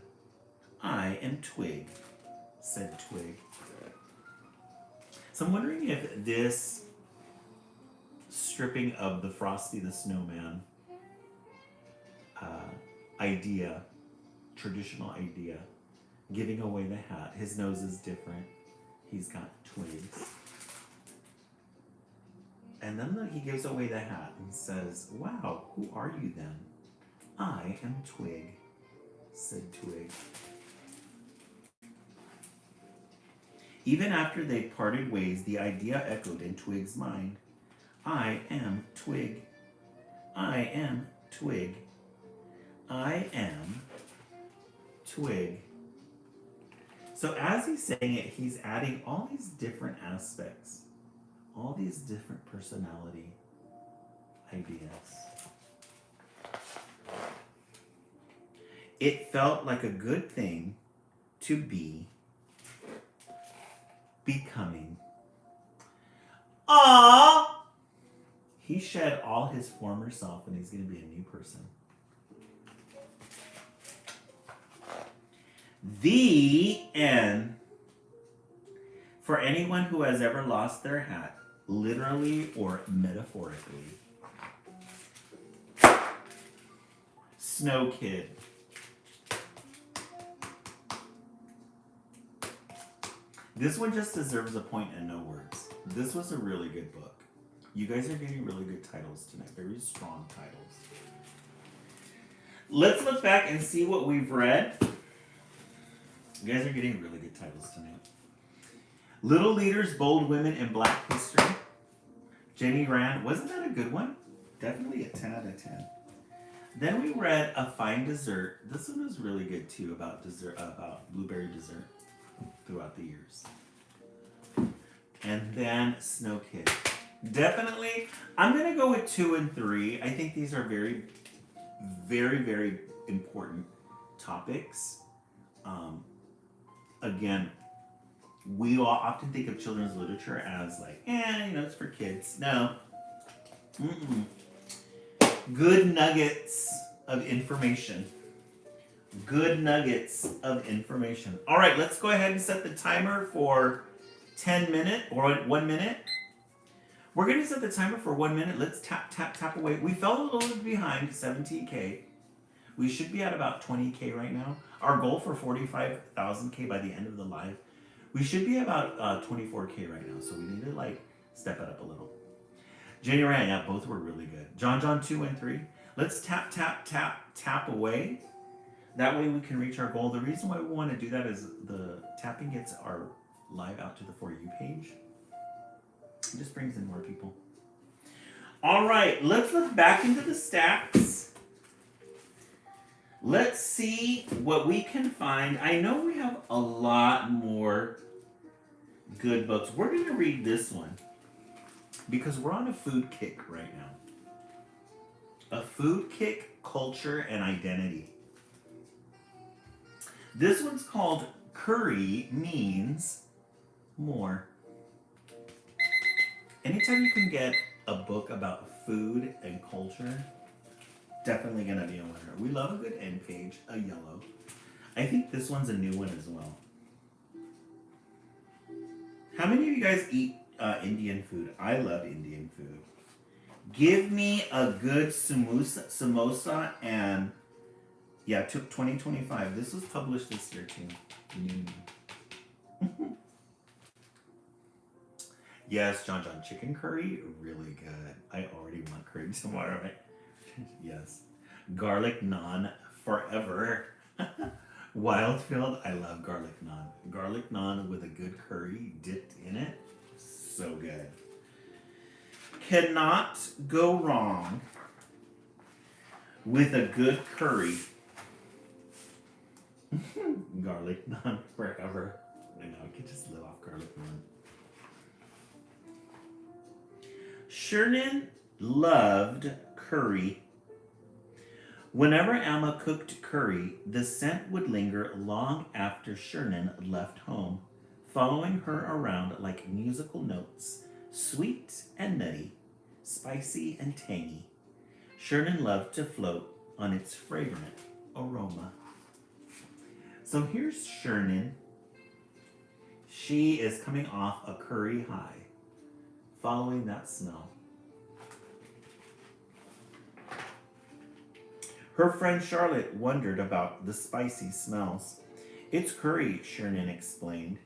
I am Twig, said Twig. So I'm wondering if this stripping of the Frosty the Snowman traditional idea, giving away the hat. His nose is different. He's got twigs. And then he gives away the hat and says, wow, who are you then? I am Twig, said Twig. Even after they parted ways, the idea echoed in Twig's mind. I am Twig. I am Twig. I am Twig. So as he's saying it, he's adding all these different aspects, all these different personality ideas. It felt like a good thing to be becoming. Aww! He shed all his former self and he's going to be a new person. The end. For anyone who has ever lost their hat, literally or metaphorically. Snow Kid. This one just deserves a point and no words. This was a really good book. You guys are getting really good titles tonight. Very strong titles. Let's look back and see what we've read. You guys are getting really good titles tonight. Little Leaders, Bold Women in Black History. Jenny Rand. Wasn't that a good one? Definitely a 10 out of 10. Then we read A Fine Dessert. This one was really good too, about dessert, about blueberry dessert throughout the years. And then Snow Kid. Definitely, I'm going to go with 2 and 3. I think these are very, very, very important topics. Again, we all often think of children's literature as like, it's for kids. No. Mm-mm. Good nuggets of information. Good nuggets of information. All right, let's go ahead and set the timer for 10 minutes or 1 minute. We're going to set the timer for 1 minute. Let's tap away. We fell a little bit behind 17K. We should be at about 20K right now. Our goal for 45,000K by the end of the live. We should be about 24K right now. So we need to step it up a little. Jenny Rand, yeah, both were really good. John 2 and 3. Let's tap away. That way we can reach our goal. The reason why we want to do that is the tapping gets our live out to the For You page. It just brings in more people. All right, let's look back into the stacks. Let's see what we can find. I know we have a lot more good books. We're going to read this one because we're on a food kick right now. A food kick, culture, and identity. This one's called Curry Means More. Anytime you can get a book about food and culture, definitely gonna be a winner. We love a good end page, a yellow. I think this one's a new one as well. How many of you guys eat Indian food? I love Indian food. Give me a good samosa and yeah, 2025. This was published this year too. Yes, John John, chicken curry, really good. I already want curry tomorrow. Right? Yes. Garlic naan forever. Wildfield, I love garlic naan. Garlic naan with a good curry dipped in it. So good. Cannot go wrong with a good curry. Garlic naan forever. I know, I could just live off garlic naan. Shernan loved curry. Whenever Amma cooked curry, the scent would linger long after Shernan left home, following her around like musical notes, sweet and nutty, spicy and tangy. Shernan loved to float on its fragrant aroma. So here's Shernan. She is coming off a curry high, following that smell. Her friend Charlotte wondered about the spicy smells. It's curry, Shernan explained.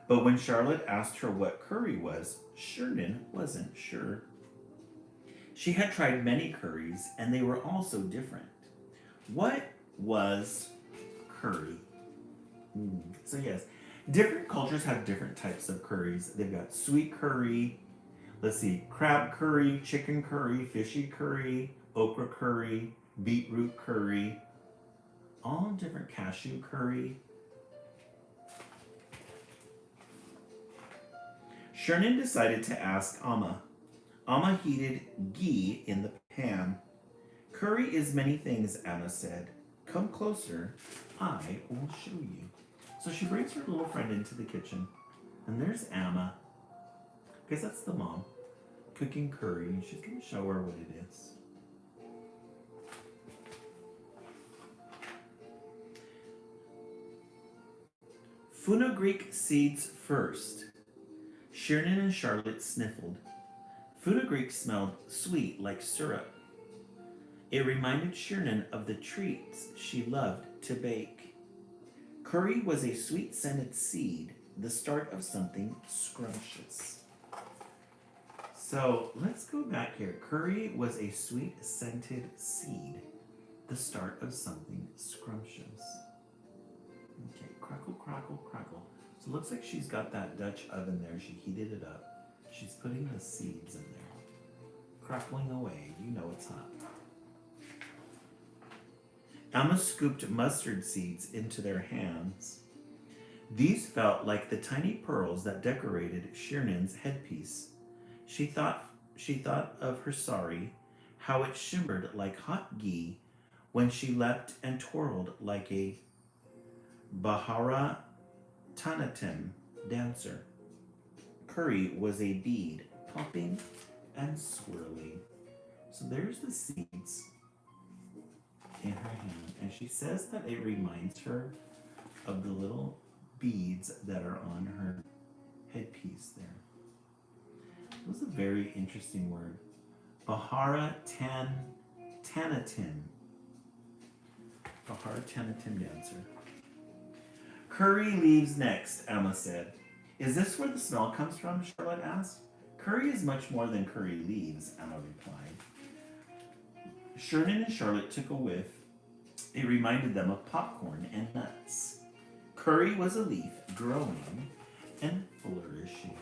But when Charlotte asked her what curry was, Shernan wasn't sure. She had tried many curries, and they were all so different. What was curry? So yes, different cultures have different types of curries. They've got sweet curry, let's see, crab curry, chicken curry, fishy curry, okra curry, beetroot curry, all different cashew curry. Shernan decided to ask Amma. Amma heated ghee in the pan. Curry is many things, Amma said. Come closer, I will show you. So she brings her little friend into the kitchen, and there's Amma. I guess that's the mom, cooking curry, and she's going to show her what it is. Fenugreek seeds first. Shernan and Charlotte sniffled. Fenugreek smelled sweet like syrup. It reminded Shernan of the treats she loved to bake. Curry was a sweet scented seed, the start of something scrumptious. So let's go back here. Curry was a sweet scented seed, the start of something scrumptious. Okay, crackle, crackle, crackle. So it looks like she's got that Dutch oven there. She heated it up. She's putting the seeds in there. Crackling away. You know it's hot. Amma scooped mustard seeds into their hands. These felt like the tiny pearls that decorated Shirnan's headpiece. She thought of her sari, how it shimmered like hot ghee when she leapt and twirled like a Bharatanatyam dancer. Curry was a bead, popping and swirling. So there's the seeds in her hand, and she says that it reminds her of the little beads that are on her headpiece there. It was a very interesting word. Bharatanatyam. Bharatanatyam dancer. Curry leaves next, Amma said. Is this where the smell comes from? Charlotte asked. Curry is much more than curry leaves, Amma replied. Shernan and Charlotte took a whiff. It reminded them of popcorn and nuts. Curry was a leaf growing and flourishing.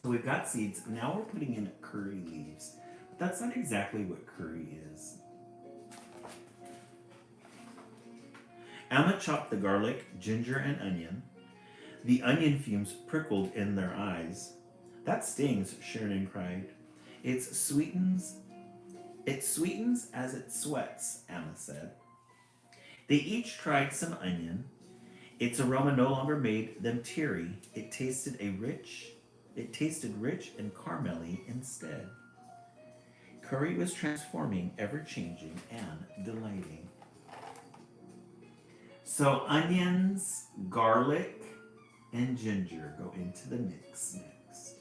So we've got seeds. Now we're putting in curry leaves. But that's not exactly what curry is. Amma chopped the garlic, ginger, and onion. The onion fumes prickled in their eyes. That stings, Shernan cried. It sweetens as it sweats, Amma said. They each tried some onion. Its aroma no longer made them teary. It tasted rich and caramely instead. Curry was transforming, ever changing, and delighting. So onions, garlic, and ginger go into the mix next.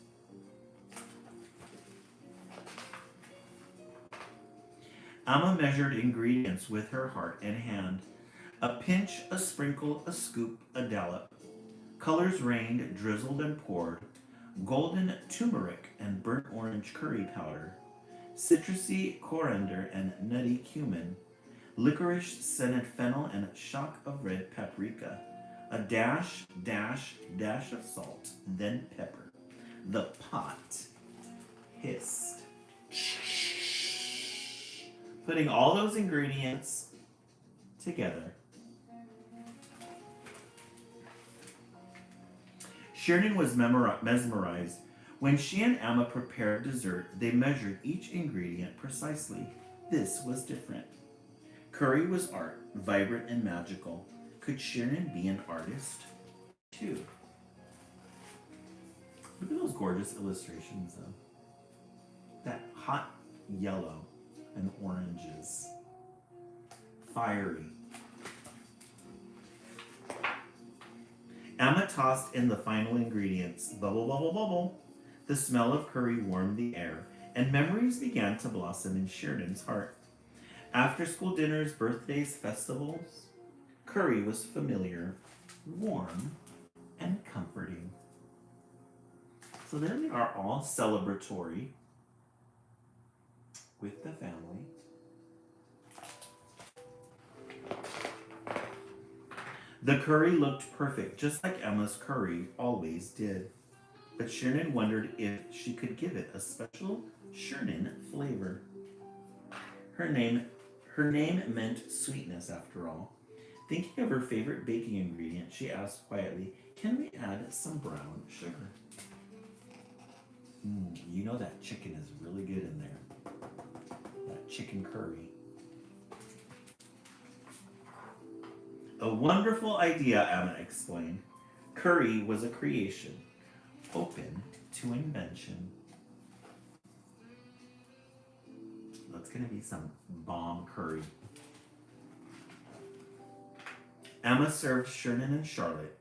Alma measured ingredients with her heart and hand. A pinch, a sprinkle, a scoop, a dollop. Colors rained, drizzled, and poured. Golden turmeric and burnt orange curry powder. Citrusy coriander and nutty cumin. Licorice scented fennel and a shock of red paprika. A dash of salt, then pepper. The pot hissed. Putting all those ingredients together. Sheridan was mesmerized. When she and Emma prepared dessert, they measured each ingredient precisely. This was different. Curry was art, vibrant and magical. Could Sheridan be an artist, too? Look at those gorgeous illustrations, though. That hot yellow and oranges. Fiery. Emma tossed in the final ingredients. Bubble, bubble, bubble. The smell of curry warmed the air, and memories began to blossom in Sheridan's heart. After school dinners, birthdays, festivals, curry was familiar, warm, and comforting. So there they are, all celebratory with the family. The curry looked perfect, just like Emma's curry always did. But Sheridan wondered if she could give it a special Sheridan flavor. Her name meant sweetness, after all. Thinking of her favorite baking ingredient, she asked quietly, "Can we add some brown sugar?" You know that chicken is really good in there. That chicken curry. A wonderful idea, Emma explained. Curry was a creation, open to invention. That's going to be some bomb curry. Emma served Sheridan and Charlotte,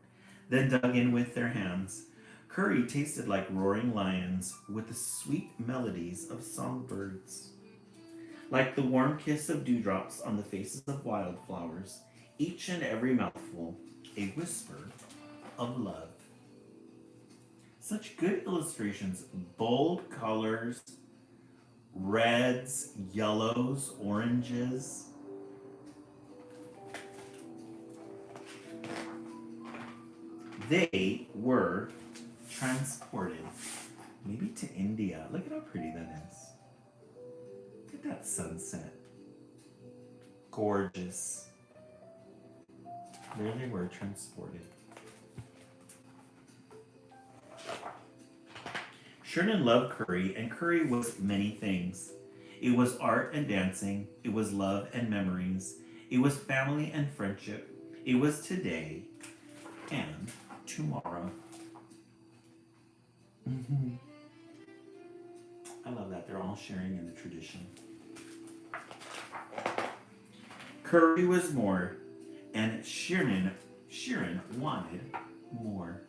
then dug in with their hands. Curry tasted like roaring lions with the sweet melodies of songbirds. Like the warm kiss of dewdrops on the faces of wildflowers, each and every mouthful a whisper of love. Such good illustrations, bold colors, reds, yellows, oranges. They were transported, maybe to India. Look at how pretty that is. Look at that sunset. Gorgeous. There they were, transported. Sheridan loved curry, and curry was many things. It was art and dancing. It was love and memories. It was family and friendship. It was today and tomorrow. I love that. They're all sharing in the tradition. Curry was more, and Sheridan wanted more.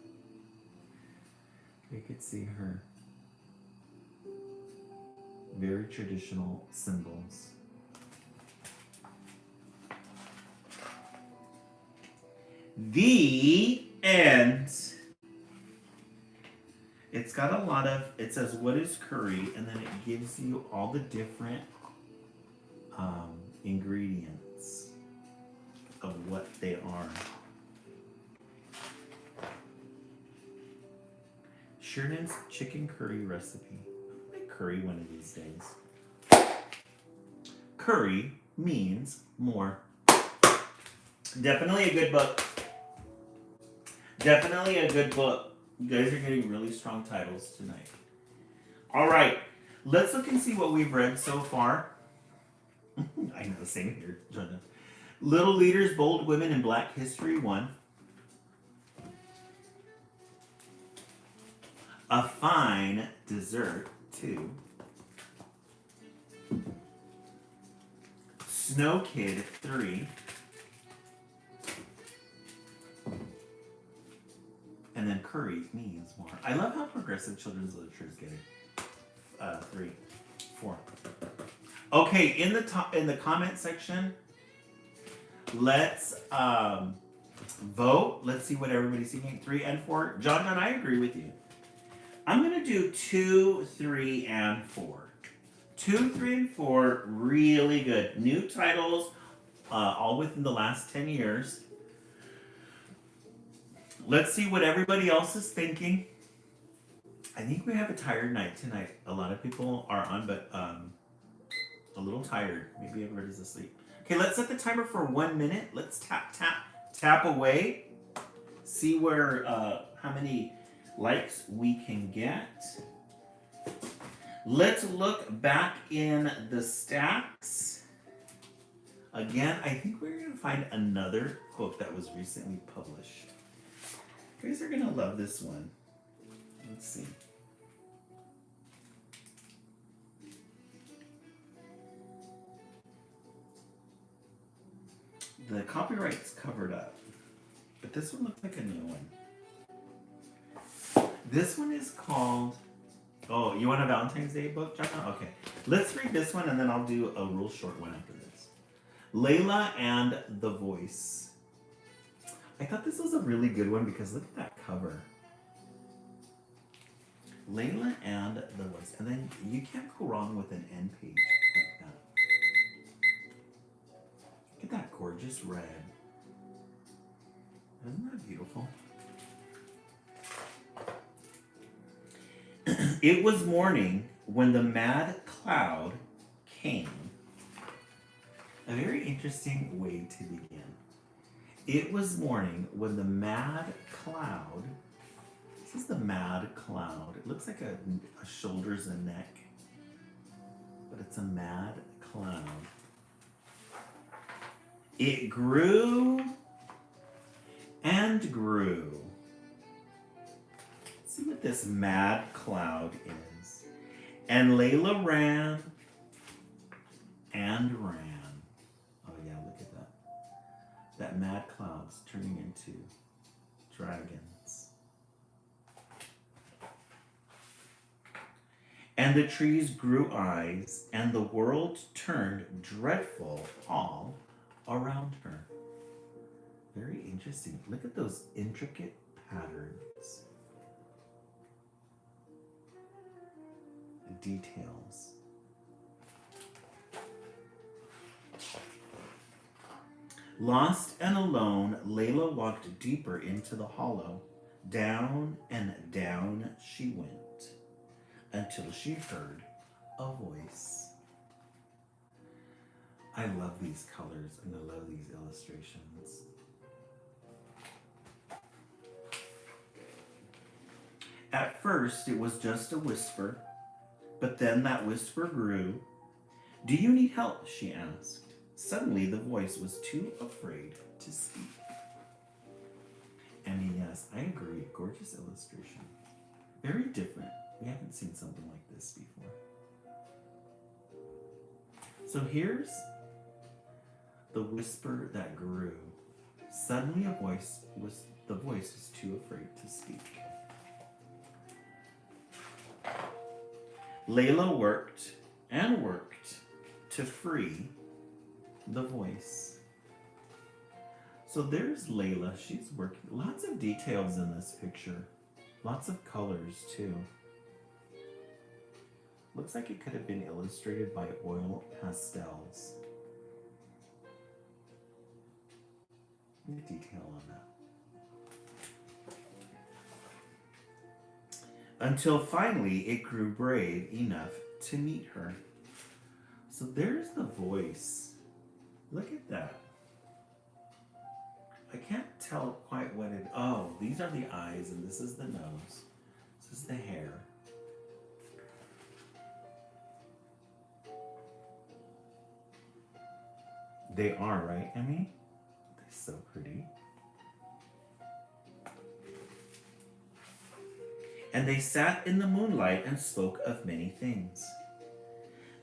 We could see her very traditional symbols. The end. It's got a lot of, it says, what is curry? And then it gives you all the different ingredients of what they are. Sheridan's chicken curry recipe. I'll make curry one of these days. Curry means more. Definitely a good book. Definitely a good book. You guys are getting really strong titles tonight. All right, let's look and see what we've read so far. I know, same here, Jordan. Little Leaders, Bold Women in Black History 1. A Fine Dessert 2. Snow Kid 3. And then Curry means more. I love how progressive children's literature is getting. 3, 4. Okay, in the comment section, let's vote. Let's see what everybody's thinking. 3 and 4. John, I agree with you. I'm gonna do 2, 3, and 4. 2, 3, and 4, really good. New titles, all within the last 10 years. Let's see what everybody else is thinking. I think we have a tired night tonight. A lot of people are on, but a little tired. Maybe everybody's asleep. Okay, let's set the timer for 1 minute. Let's tap away. See where how many likes we can get. Let's look back in the stacks. Again, I think we're going to find another book that was recently published. You guys are going to love this one. Let's see. The copyright's covered up, but this one looks like a new one. This one is called... Oh, you want a Valentine's Day book, John? Okay. Let's read this one, and then I'll do a real short one after this. Layla and the Voice. I thought this was a really good one because look at that cover. Layla and the Voice. And then you can't go wrong with an end page like that. Look at that gorgeous red. Isn't that beautiful? It was morning when the mad cloud came. A very interesting way to begin. It was morning when the mad cloud, this is the mad cloud. It looks like a shoulders and neck, but it's a mad cloud. It grew and grew. Let's see what this mad cloud is. And Layla ran and ran. Oh yeah, look at that. That mad cloud's turning into dragons. And the trees grew eyes, and the world turned dreadful all around her. Very interesting. Look at those intricate patterns. Details. Lost and alone, Layla walked deeper into the hollow. Down and down she went until she heard a voice. I love these colors and I love these illustrations. At first, it was just a whisper, but then that whisper grew. Do you need help? She asked. Suddenly, the voice was too afraid to speak. I mean, yes, I agree. Gorgeous illustration. Very different. We haven't seen something like this before. So here's the whisper that grew. Suddenly, the voice was too afraid to speak. Layla worked and worked to free the voice. So there's Layla. She's working. Lots of details in this picture. Lots of colors too. Looks like it could have been illustrated by oil pastels. The detail on that. Until finally it grew brave enough to meet her. So there's the voice. Look at that. I can't tell quite what it... Oh, these are the eyes and this is the nose. This is the hair. They are, right, Emmy? They're so pretty. And they sat in the moonlight and spoke of many things.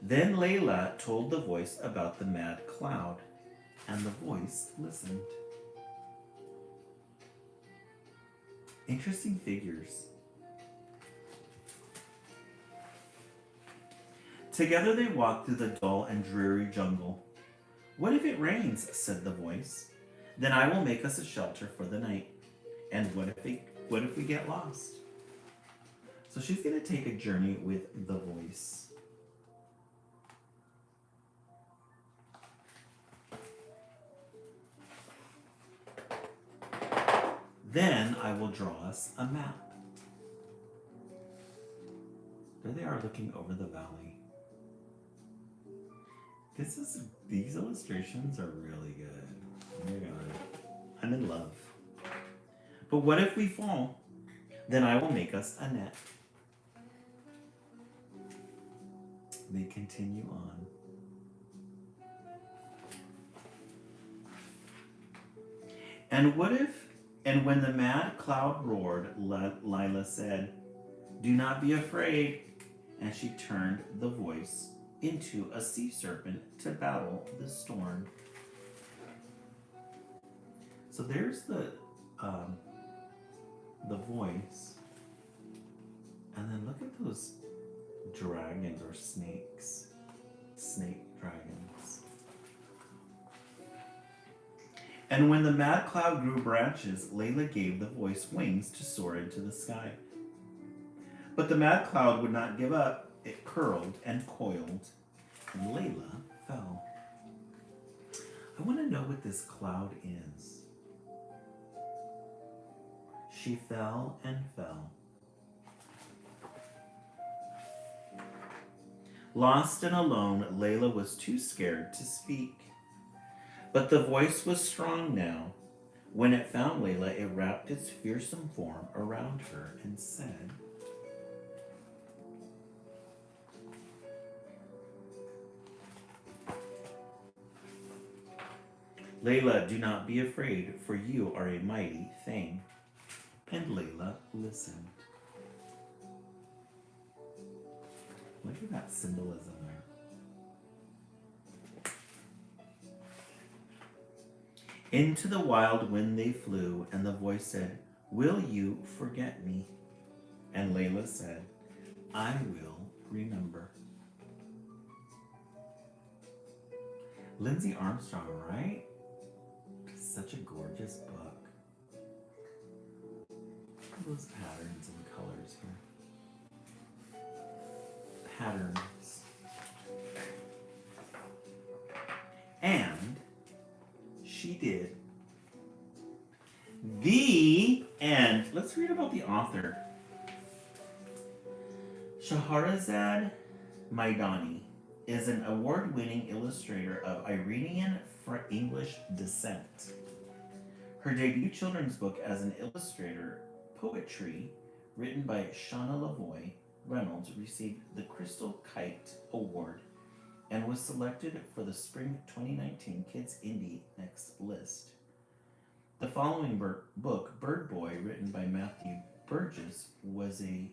Then Layla told the voice about the mad cloud, and the voice listened. Interesting figures. Together they walked through the dull and dreary jungle. What if it rains? Said the voice. Then I will make us a shelter for the night. And what if we get lost? So she's going to take a journey with the voice. Then I will draw us a map. There they are looking over the valley. These illustrations are really good. Oh my god. I'm in love. But what if we fall? Then I will make us a net. They continue on. And when the mad cloud roared, Lila said, "Do not be afraid." And she turned the voice into a sea serpent to battle the storm. So there's the voice. And then look at those dragons or snakes. Snake dragons. And when the mad cloud grew branches, Layla gave the voice wings to soar into the sky. But the mad cloud would not give up. It curled and coiled, and Layla fell. I want to know what this cloud is. She fell and fell. Lost and alone, Layla was too scared to speak. But the voice was strong now. When it found Layla, it wrapped its fearsome form around her and said, "Layla, do not be afraid, for you are a mighty thing." And Layla listened. Look at that symbolism there. Into the wild wind they flew, and the voice said, "Will you forget me?" And Layla said, "I will remember." Lindsay Armstrong, right? Such a gorgeous book. Look at those patterns and colors here. Patterns. And she did. The end. Let's read about the author. Shahrazad Maidani is an award-winning illustrator of Iranian English descent. Her debut children's book as an illustrator, Poetry, written by Shauna Lavoie Reynolds, received the Crystal Kite Award and was selected for the Spring 2019 Kids Indie Next List. The following book, Bird Boy, written by Matthew Burgess, was a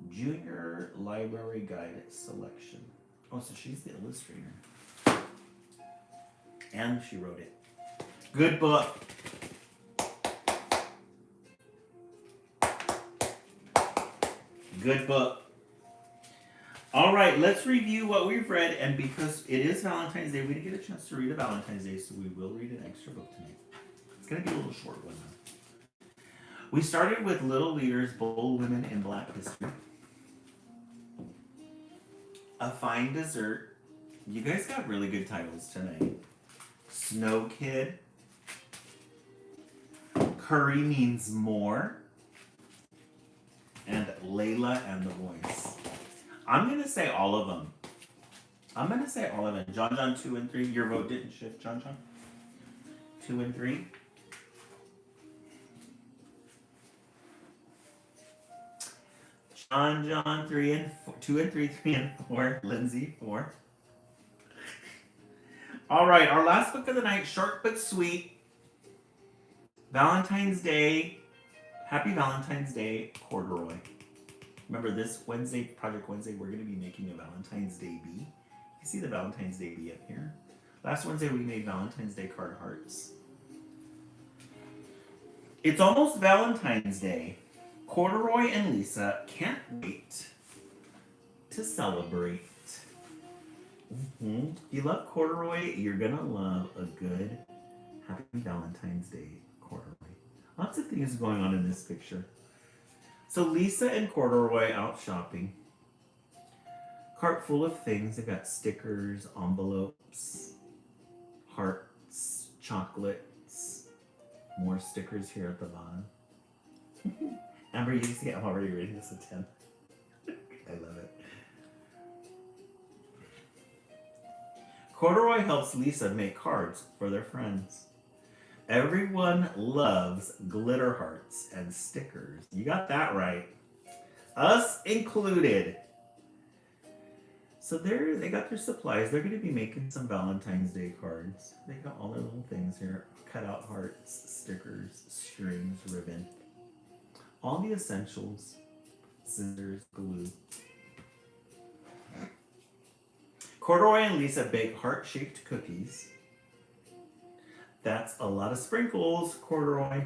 Junior Library Guide selection. Oh, so she's the illustrator. And she wrote it. Good book. Good book. All right, let's review what we've read. And because it is Valentine's Day, we didn't get a chance to read a Valentine's Day, so we will read an extra book tonight. It's going to be a little short one, though. We started with Little Leaders, Bold Women in Black History. A Fine Dessert. You guys got really good titles tonight. Snow Kid. Curry Means More. And Layla and the Voice. I'm going to say all of them. John John 2 and 3. Your vote didn't shift, John John. 2 and 3. John John 2 and 3, 3 and 4. Lindsay 4. All right, our last book of the night, short but sweet. Valentine's Day. Happy Valentine's Day, Corduroy. Remember this Wednesday, Project Wednesday, we're going to be making a Valentine's Day bee. You see the Valentine's Day bee up here? Last Wednesday we made Valentine's Day card hearts. It's almost Valentine's Day. Corduroy and Lisa can't wait to celebrate. If you love Corduroy, you're going to love a good Happy Valentine's Day, Corduroy. Lots of things going on in this picture. So Lisa and Corduroy out shopping. Cart full of things. They got stickers, envelopes, hearts, chocolates, more stickers here at the bottom. Amber, you see I'm already rating this a 10. I love it. Corduroy helps Lisa make cards for their friends. Everyone loves glitter hearts and stickers. You got that right. Us included. So they got their supplies. They're going to be making some Valentine's Day cards. They got all their little things here. Cut out hearts, stickers, strings, ribbon. All the essentials. Scissors, glue. Corduroy and Lisa bake heart-shaped cookies. That's a lot of sprinkles, Corduroy.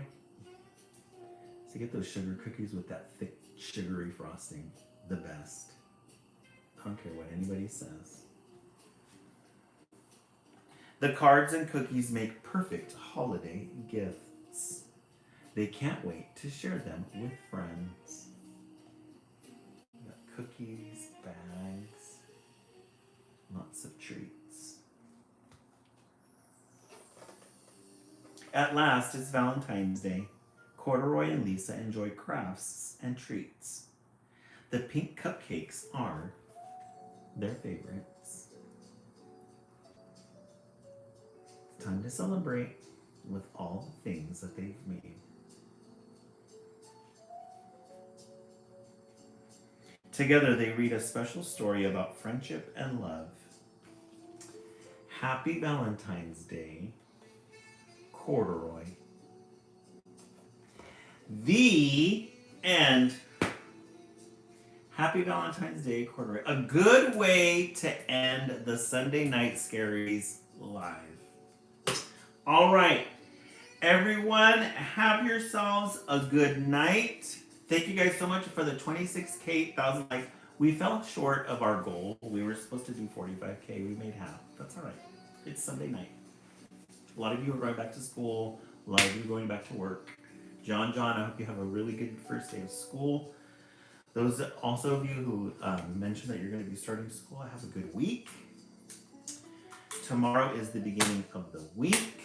So get those sugar cookies with that thick, sugary frosting. The best. I don't care what anybody says. The cards and cookies make perfect holiday gifts. They can't wait to share them with friends. We got cookies, bags, lots of treats. At last, it's Valentine's Day. Corduroy and Lisa enjoy crafts and treats. The pink cupcakes are their favorites. It's time to celebrate with all the things that they've made. Together, they read a special story about friendship and love. Happy Valentine's Day, Corduroy. The end. Happy Valentine's Day, Corduroy. A good way to end the Sunday night Scaries live. All right, everyone, have yourselves a good night. Thank you guys so much for the 26,000 likes. We fell short of our goal. We were supposed to do 45K. We made half. That's all right. It's Sunday night. A lot of you are going back to school. A lot of you are going back to work. John, I hope you have a really good first day of school. Those also of you who mentioned that you're going to be starting school, have a good week. Tomorrow is the beginning of the week.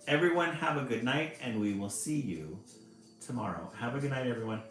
Everyone have a good night, and we will see you tomorrow. Have a good night, everyone.